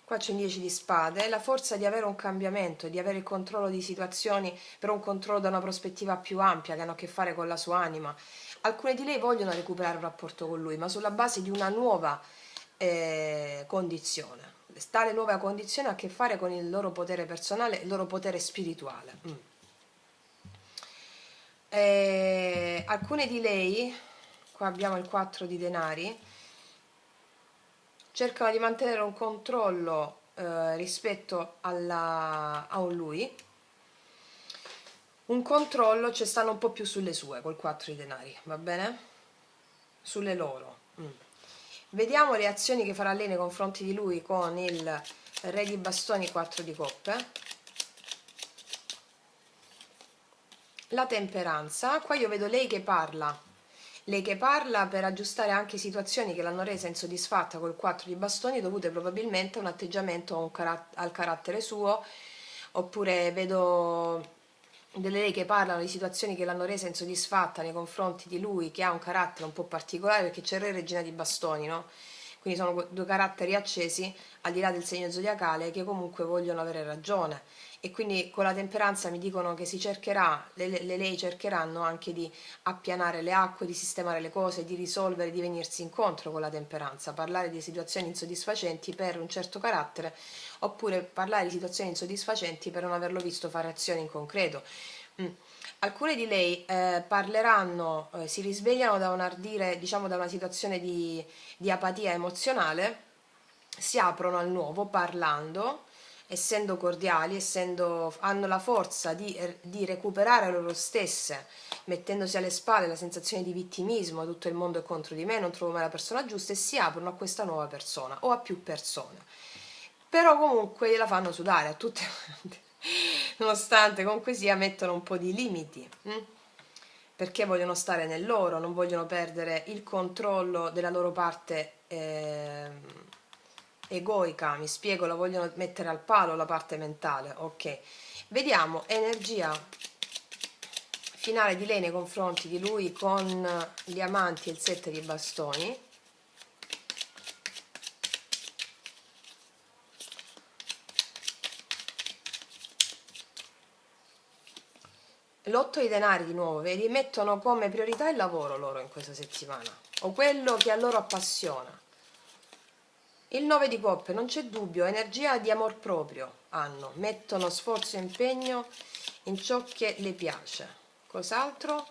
Qua c'è un 10 di spade, la forza di avere un cambiamento, di avere il controllo di situazioni, però un controllo da una prospettiva più ampia che hanno a che fare con la sua anima. Alcune di lei vogliono recuperare un rapporto con lui, ma sulla base di una nuova condizione. Tale nuova condizione ha a che fare con il loro potere personale, il loro potere spirituale. Alcune di lei, qua abbiamo il 4 di denari, cercano di mantenere un controllo rispetto a un lui, un controllo, cioè stanno un po' più sulle sue col 4 di denari, va bene? Sulle loro. Vediamo le azioni che farà lei nei confronti di lui con il re di bastoni, 4 di coppe. La temperanza, qua io vedo lei che parla per aggiustare anche situazioni che l'hanno resa insoddisfatta col 4 di bastoni, dovute probabilmente a un atteggiamento o al carattere suo, oppure vedo delle lei che parlano di situazioni che l'hanno resa insoddisfatta nei confronti di lui, che ha un carattere un po' particolare, perché c'è il re e regina di bastoni, no? Quindi sono due caratteri accesi, al di là del segno zodiacale, che comunque vogliono avere ragione. E quindi con la temperanza mi dicono che si cercherà, le lei cercheranno anche di appianare le acque, di sistemare le cose, di risolvere, di venirsi incontro con la temperanza, parlare di situazioni insoddisfacenti per un certo carattere, oppure parlare di situazioni insoddisfacenti per non averlo visto fare azioni in concreto. Alcune di lei parleranno, si risvegliano da un ardire, diciamo da una situazione di apatia emozionale, si aprono al nuovo parlando, essendo cordiali, hanno la forza di recuperare loro stesse, mettendosi alle spalle la sensazione di vittimismo, tutto il mondo è contro di me, non trovo mai la persona giusta, e si aprono a questa nuova persona o a più persone. Però comunque gliela fanno sudare a tutte, nonostante comunque sia, mettono un po' di limiti, perché vogliono stare nel loro, non vogliono perdere il controllo della loro parte egoica, mi spiego, la vogliono mettere al palo la parte mentale, ok. Vediamo energia finale di lei nei confronti di lui con gli amanti e il 7 di bastoni. L'8 di denari di nuovo, vedi, mettono come priorità il lavoro loro in questa settimana, o quello che a loro appassiona. Il 9 di coppe, non c'è dubbio, energia di amor proprio hanno, mettono sforzo e impegno in ciò che le piace. Cos'altro?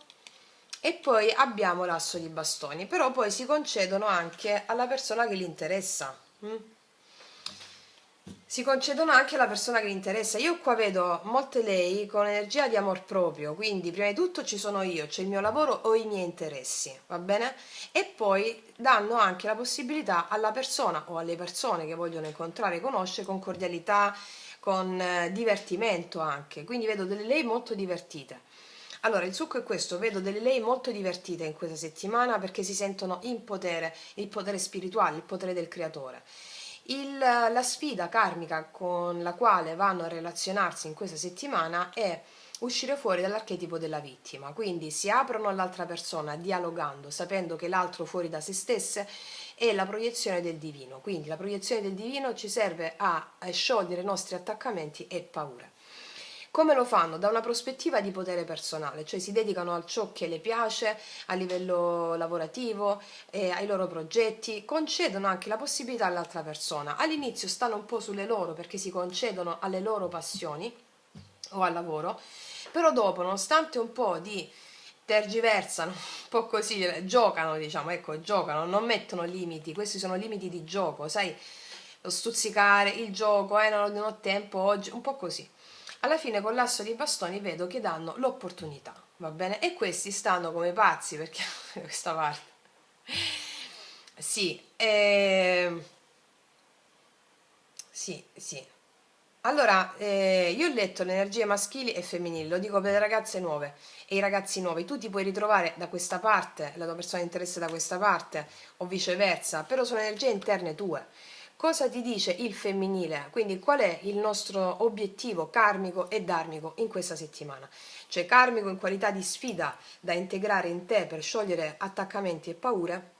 E poi abbiamo l'asso di bastoni, però poi si concedono anche alla persona che li interessa. Si concedono anche alla persona che gli interessa. Io qua vedo molte lei con energia di amor proprio, quindi prima di tutto ci sono io, c'è il mio lavoro o i miei interessi, va bene? E poi danno anche la possibilità alla persona o alle persone che vogliono incontrare e conoscere con cordialità, con divertimento anche, quindi vedo delle lei molto divertite. Allora, il succo è questo, vedo delle lei molto divertite in questa settimana perché si sentono in potere, il potere spirituale, il potere del creatore. La sfida karmica con la quale vanno a relazionarsi in questa settimana è uscire fuori dall'archetipo della vittima, quindi si aprono all'altra persona dialogando, sapendo che l'altro fuori da se stesse è la proiezione del divino. Quindi la proiezione del divino ci serve a sciogliere i nostri attaccamenti e paure. Come lo fanno? Da una prospettiva di potere personale, cioè si dedicano a ciò che le piace a livello lavorativo, ai loro progetti, concedono anche la possibilità all'altra persona. All'inizio stanno un po' sulle loro perché si concedono alle loro passioni o al lavoro, però dopo, nonostante un po' di tergiversano, un po' così, giocano, diciamo, ecco, giocano, non mettono limiti, questi sono limiti di gioco, sai, lo stuzzicare, il gioco, non ho tempo oggi, un po' così. Alla fine con l'asso di bastoni vedo che danno l'opportunità, va bene? E questi stanno come pazzi perché questa parte. Sì, sì. Allora, io ho letto le energie maschili e femminili, lo dico per le ragazze nuove e i ragazzi nuovi. Tu ti puoi ritrovare da questa parte, la tua persona di interesse da questa parte o viceversa, però sono energie interne tue. Cosa ti dice il femminile? Quindi qual è il nostro obiettivo karmico e dharmico in questa settimana? Cioè karmico in qualità di sfida da integrare in te per sciogliere attaccamenti e paure,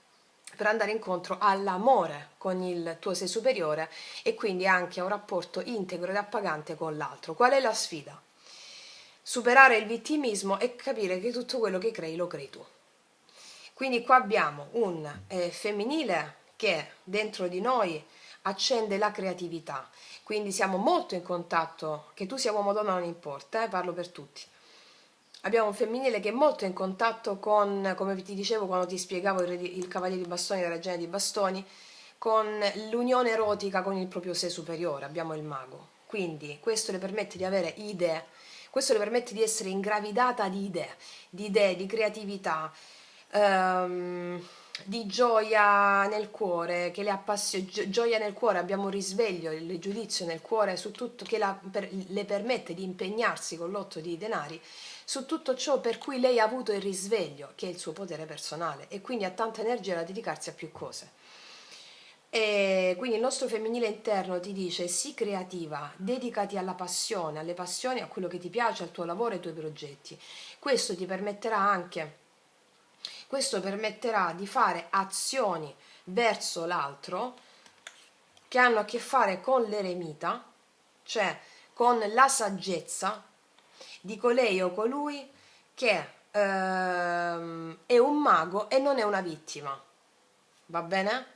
per andare incontro all'amore con il tuo sé superiore e quindi anche a un rapporto integro ed appagante con l'altro. Qual è la sfida? Superare il vittimismo e capire che tutto quello che crei lo crei tu. Quindi qua abbiamo un femminile che dentro di noi accende la creatività, quindi siamo molto in contatto, che tu sia uomo o donna non importa, parlo per tutti. Abbiamo un femminile che è molto in contatto con, come ti dicevo quando ti spiegavo il cavaliere di bastoni e la regina di bastoni, con l'unione erotica con il proprio sé superiore, abbiamo il mago. Quindi questo le permette di avere idee, questo le permette di essere ingravidata di idee, di creatività, di gioia nel cuore, che le appassiona, gioia nel cuore, abbiamo un risveglio, il giudizio nel cuore su tutto che le permette di impegnarsi con l'otto di denari su tutto ciò per cui lei ha avuto il risveglio, che è il suo potere personale, e quindi ha tanta energia da dedicarsi a più cose. E quindi il nostro femminile interno ti dice: sii creativa, dedicati alla passione, alle passioni, a quello che ti piace, al tuo lavoro e ai tuoi progetti. Questo ti permetterà anche, questo permetterà di fare azioni verso l'altro che hanno a che fare con l'eremita, cioè con la saggezza di colei o colui che è un mago e non è una vittima. Va bene?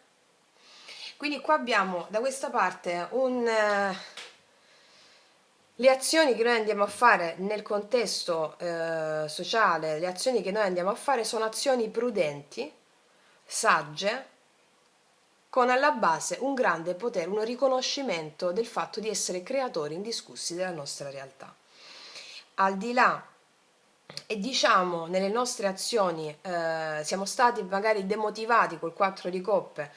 Quindi qua abbiamo da questa parte le azioni che noi andiamo a fare nel contesto sociale, le azioni che noi andiamo a fare sono azioni prudenti, sagge, con alla base un grande potere, un riconoscimento del fatto di essere creatori indiscussi della nostra realtà. Al di là, e diciamo nelle nostre azioni siamo stati magari demotivati col 4 di coppe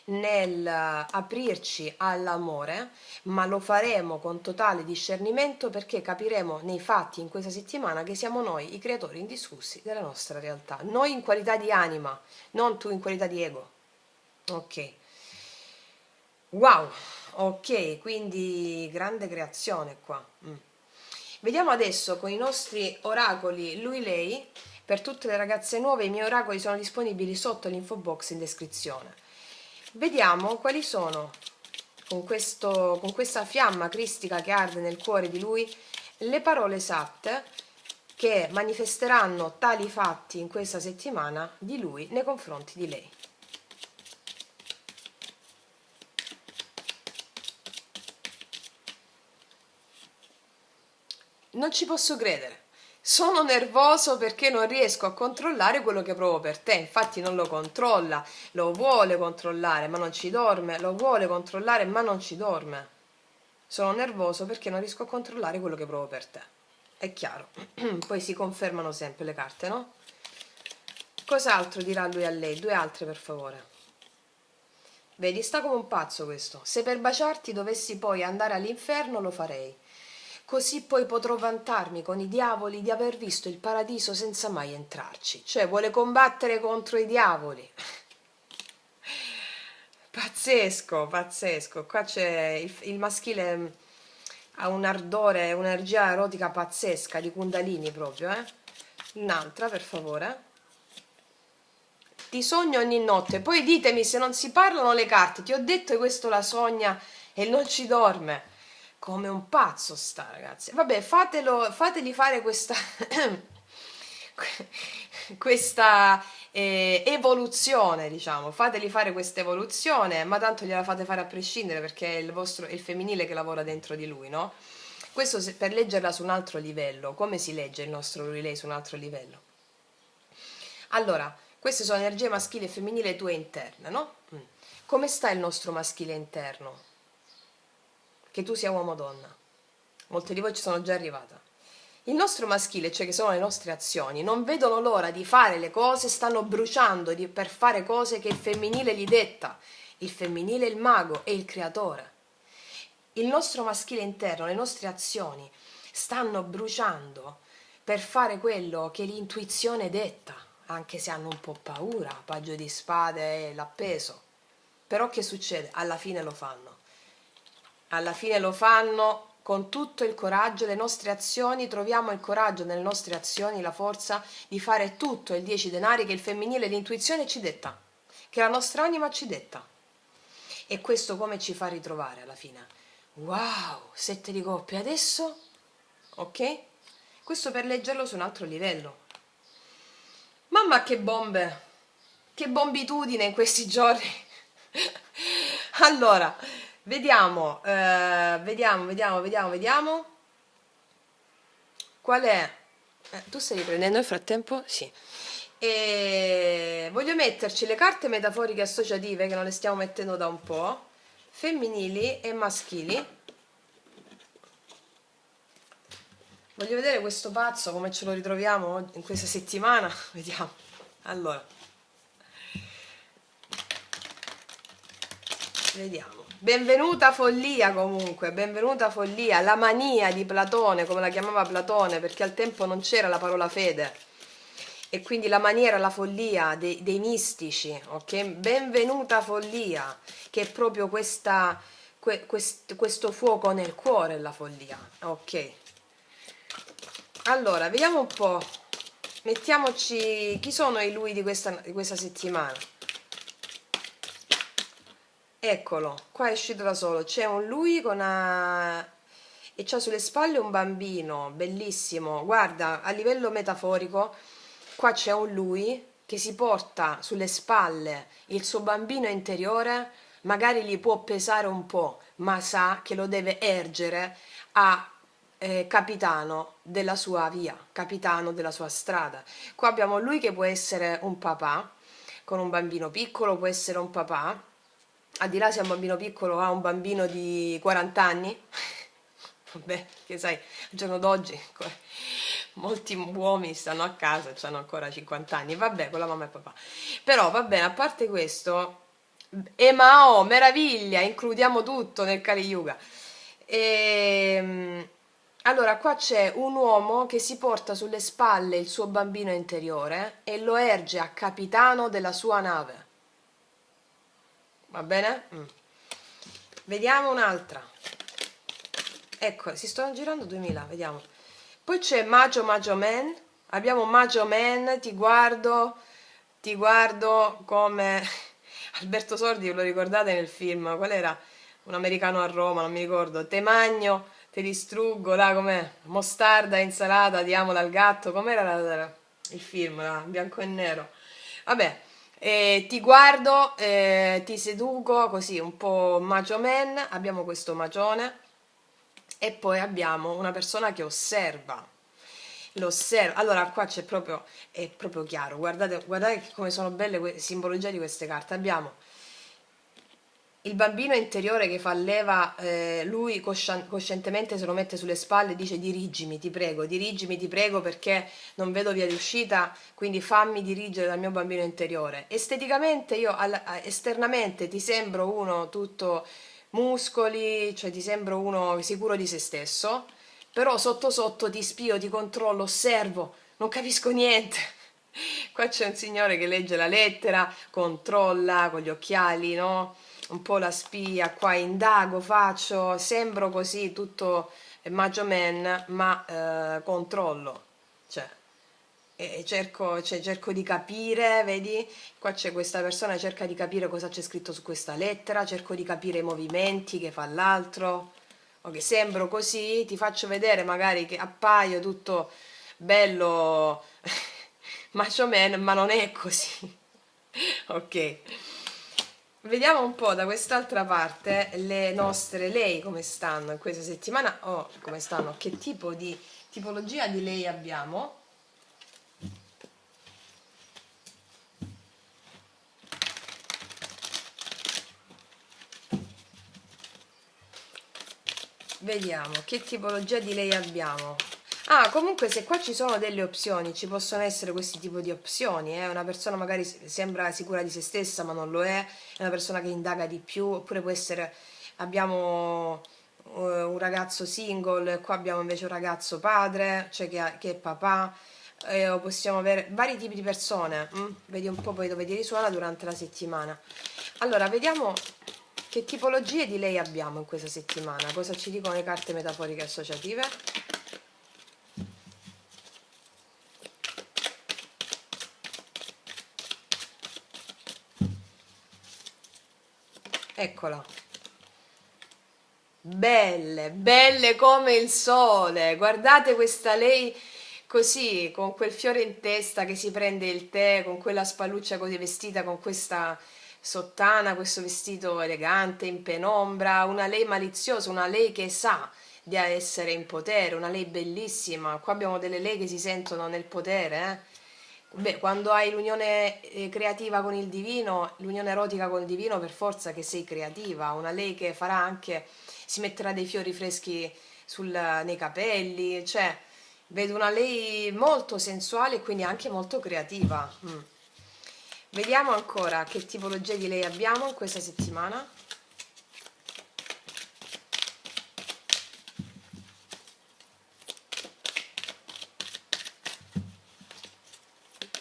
nel aprirci all'amore, ma lo faremo con totale discernimento perché capiremo nei fatti in questa settimana che siamo noi i creatori indiscussi della nostra realtà, noi in qualità di anima, non tu in qualità di ego. Ok. Wow, ok, quindi grande creazione qua. Vediamo adesso con i nostri oracoli lui-lei. Per tutte le ragazze nuove i miei oracoli sono disponibili sotto l'info box in descrizione. Vediamo quali sono, con questa fiamma cristica che arde nel cuore di lui, le parole esatte che manifesteranno tali fatti in questa settimana di lui nei confronti di lei. Non ci posso credere. Sono nervoso perché non riesco a controllare quello che provo per te. Infatti non lo controlla, lo vuole controllare ma non ci dorme, lo vuole controllare ma non ci dorme. Sono nervoso perché non riesco a controllare quello che provo per te. È chiaro. Poi si confermano sempre le carte, no? Cos'altro dirà lui a lei? Due altre per favore. Vedi, sta come un pazzo questo. Se per baciarti dovessi poi andare all'inferno lo farei. Così poi potrò vantarmi con i diavoli di aver visto il paradiso senza mai entrarci. Cioè vuole combattere contro i diavoli. Pazzesco, pazzesco. Qua c'è il maschile, ha un ardore, un'energia erotica pazzesca, di Kundalini proprio, eh? Un'altra, per favore. ti sogno ogni notte, poi ditemi se non si parlano le carte, ti ho detto che questo la sogna e non ci dorme. Come un pazzo sta, ragazzi. Vabbè, fategli fare questa questa evoluzione, diciamo, fateli fare questa evoluzione, ma tanto gliela fate fare a prescindere perché è il femminile che lavora dentro di lui, no? Questo per leggerla su un altro livello. Come si legge il nostro relay su un altro livello? Allora, queste sono energie maschili e femminili tue interne, no? Come sta il nostro maschile interno? Che tu sia uomo o donna. Molte di voi ci sono già arrivata. Il nostro maschile, cioè che sono le nostre azioni, non vedono l'ora di fare le cose, stanno bruciando per fare cose che il femminile gli detta. Il femminile è il mago, è il creatore. Il nostro maschile interno, le nostre azioni, stanno bruciando per fare quello che l'intuizione detta, anche se hanno un po' paura, paggio di spade e l'appeso. Però che succede? Alla fine lo fanno. Alla fine lo fanno con tutto il coraggio, le nostre azioni, troviamo il coraggio nelle nostre azioni, la forza di fare tutto il 10 denari che il femminile e l'intuizione ci detta, che la nostra anima ci detta. E questo come ci fa ritrovare alla fine? Wow, 7 di coppia, adesso? Ok? Questo per leggerlo su un altro livello. Mamma che bombe! Che bombitudine in questi giorni! Allora, vediamo. Qual è? Tu stai riprendendo nel frattempo? Sì. Voglio metterci le carte metaforiche associative che non le stiamo mettendo da un po', femminili e maschili. Voglio vedere questo pazzo come ce lo ritroviamo in questa settimana. Vediamo. Allora, vediamo. Benvenuta follia comunque, benvenuta follia, la mania di Platone, come la chiamava Platone, perché al tempo non c'era la parola fede. E quindi la mania era la follia dei mistici, ok? Benvenuta follia, che è proprio questo fuoco nel cuore, la follia, ok? Allora, vediamo un po', mettiamoci, chi sono i lui di questa settimana? Eccolo, qua è uscito da solo, c'è un lui con una... e c'ha sulle spalle un bambino, bellissimo, guarda, a livello metaforico, qua c'è un lui che si porta sulle spalle il suo bambino interiore, magari gli può pesare un po', ma sa che lo deve ergere a capitano della sua via, capitano della sua strada. Qua abbiamo lui che può essere un papà, con un bambino piccolo, può essere un papà, al di là se è un bambino piccolo o ha un bambino di 40 anni, vabbè, che sai, al giorno d'oggi molti uomini stanno a casa e hanno ancora 50 anni, vabbè, con la mamma e papà. Però va bene, a parte questo, Mao, meraviglia, includiamo tutto nel Kali Yuga. Allora, qua c'è un uomo che si porta sulle spalle il suo bambino interiore e lo erge a capitano della sua nave. Va bene? Vediamo un'altra. Ecco, si stanno girando 2000, vediamo. Poi c'è Majo Man. Abbiamo Majo Man, ti guardo come... Alberto Sordi, ve lo ricordate nel film? Qual era? Un americano a Roma, non mi ricordo. Te magno, te distruggo, là com'è? Mostarda, insalata, diamo dal gatto. Com'era il film, là, bianco e nero? Vabbè, ti guardo, ti seduco, così, un po' Majo Man. Abbiamo questo magione. E poi abbiamo una persona che osserva. Allora qua è proprio chiaro, guardate come sono belle le simbologie di queste carte. Abbiamo il bambino interiore che fa leva, lui coscientemente se lo mette sulle spalle e dice dirigimi ti prego perché non vedo via di uscita, quindi fammi dirigere dal mio bambino interiore. Esteticamente esternamente ti sembro uno tutto muscoli, cioè ti sembro uno sicuro di se stesso, però sotto sotto ti spio, ti controllo, osservo, non capisco niente. Qua c'è un signore che legge la lettera, controlla con gli occhiali, no? Un po' la spia, qua indago, faccio, sembro così tutto Majo Man, ma controllo, cioè e cerco di capire, vedi? Qua c'è questa persona, cerca di capire cosa c'è scritto su questa lettera, cerco di capire i movimenti che fa l'altro. Ok, sembro così, ti faccio vedere magari che appaio tutto bello macho man, ma non è così. Ok. Vediamo un po' da quest'altra parte le nostre lei come stanno in questa settimana o come stanno, che tipo di tipologia di lei abbiamo. Vediamo che tipologia di lei abbiamo. Ah, comunque se qua ci sono delle opzioni, ci possono essere questi tipi di opzioni, Una persona magari sembra sicura di se stessa ma non lo è una persona che indaga di più, oppure può essere, abbiamo un ragazzo single, qua abbiamo invece un ragazzo padre, cioè che è papà, o possiamo avere vari tipi di persone, Vedi un po' poi dove ti risuona durante la settimana. Allora, vediamo che tipologie di lei abbiamo in questa settimana, cosa ci dicono le carte metaforiche associative. Eccola. Belle, belle come il sole. Guardate questa lei così, con quel fiore in testa che si prende il tè, con quella spalluccia così vestita, con questa sottana, questo vestito elegante in penombra, una lei maliziosa, una lei che sa di essere in potere, una lei bellissima. Qua abbiamo delle lei che si sentono nel potere, Beh, quando hai l'unione creativa con il divino, l'unione erotica con il divino, per forza che sei creativa. Una lei che farà anche, si metterà dei fiori freschi nei capelli, cioè vedo una lei molto sensuale e quindi anche molto creativa. Vediamo ancora che tipologia di lei abbiamo in questa settimana.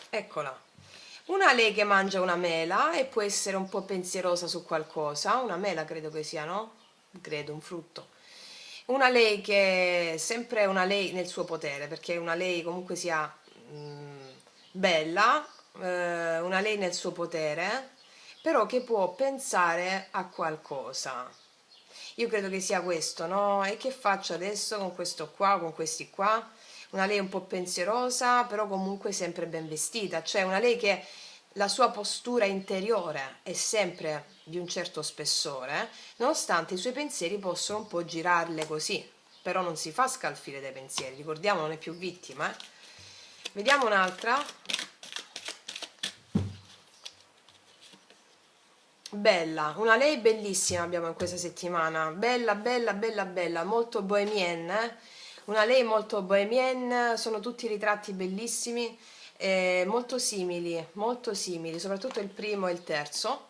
Eccola. Una lei che mangia una mela e può essere un po' pensierosa su qualcosa. Una mela credo che sia, no? Credo, un frutto. Una lei che è sempre una lei nel suo potere, perché una lei comunque sia bella, una lei nel suo potere, però che può pensare a qualcosa. Io credo che sia questo, no? E che faccio adesso con questo qua, con questi qua? Una lei un po' pensierosa, però comunque sempre ben vestita, cioè una lei che la sua postura interiore è sempre di un certo spessore, nonostante i suoi pensieri possono un po' girarle così, però non si fa scalfire dai pensieri, ricordiamo, non è più vittima. Vediamo un'altra. Bella, una lei bellissima abbiamo in questa settimana, bella, bella, bella, bella, molto bohemienne, Una lei molto bohemienne, sono tutti ritratti bellissimi, molto simili, soprattutto il primo e il terzo.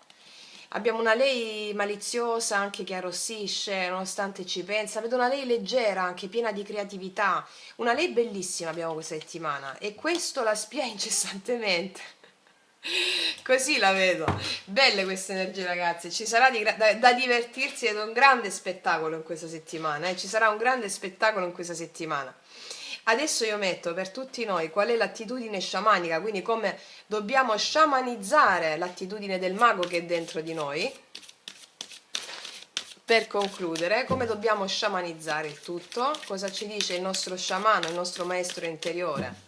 Abbiamo una lei maliziosa anche che arrossisce, nonostante ci pensa, vedo una lei leggera, anche piena di creatività, una lei bellissima abbiamo questa settimana e questo la spia incessantemente. Così la vedo. Belle queste energie, ragazzi. Ci sarà da divertirsi ed è un grande spettacolo in questa settimana. Ci sarà un grande spettacolo in questa settimana. Adesso io metto per tutti noi qual è l'attitudine sciamanica, quindi come dobbiamo sciamanizzare l'attitudine del mago che è dentro di noi. Per concludere, come dobbiamo sciamanizzare il tutto? Cosa ci dice il nostro sciamano, il nostro maestro interiore?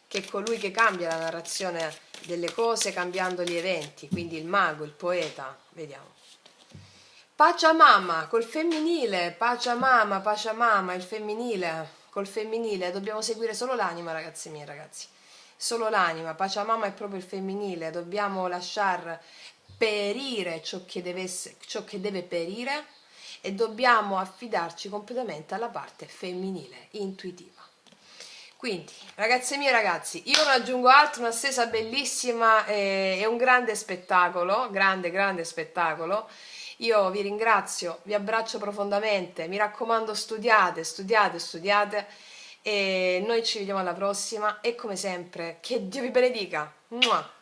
Che è colui che cambia la narrazione delle cose cambiando gli eventi, quindi il mago, il poeta, vediamo. Pachamama, col femminile, Pachamama, il femminile, col femminile, dobbiamo seguire solo l'anima, ragazzi miei, ragazzi. Solo l'anima, Pachamama è proprio il femminile, dobbiamo lasciar perire ciò che deve perire e dobbiamo affidarci completamente alla parte femminile, intuitiva. Quindi, ragazze mie ragazzi, io non aggiungo altro, una stesa bellissima e un grande spettacolo, grande, grande spettacolo. Io vi ringrazio, vi abbraccio profondamente, mi raccomando studiate, studiate, studiate e noi ci vediamo alla prossima e come sempre, che Dio vi benedica. Mua!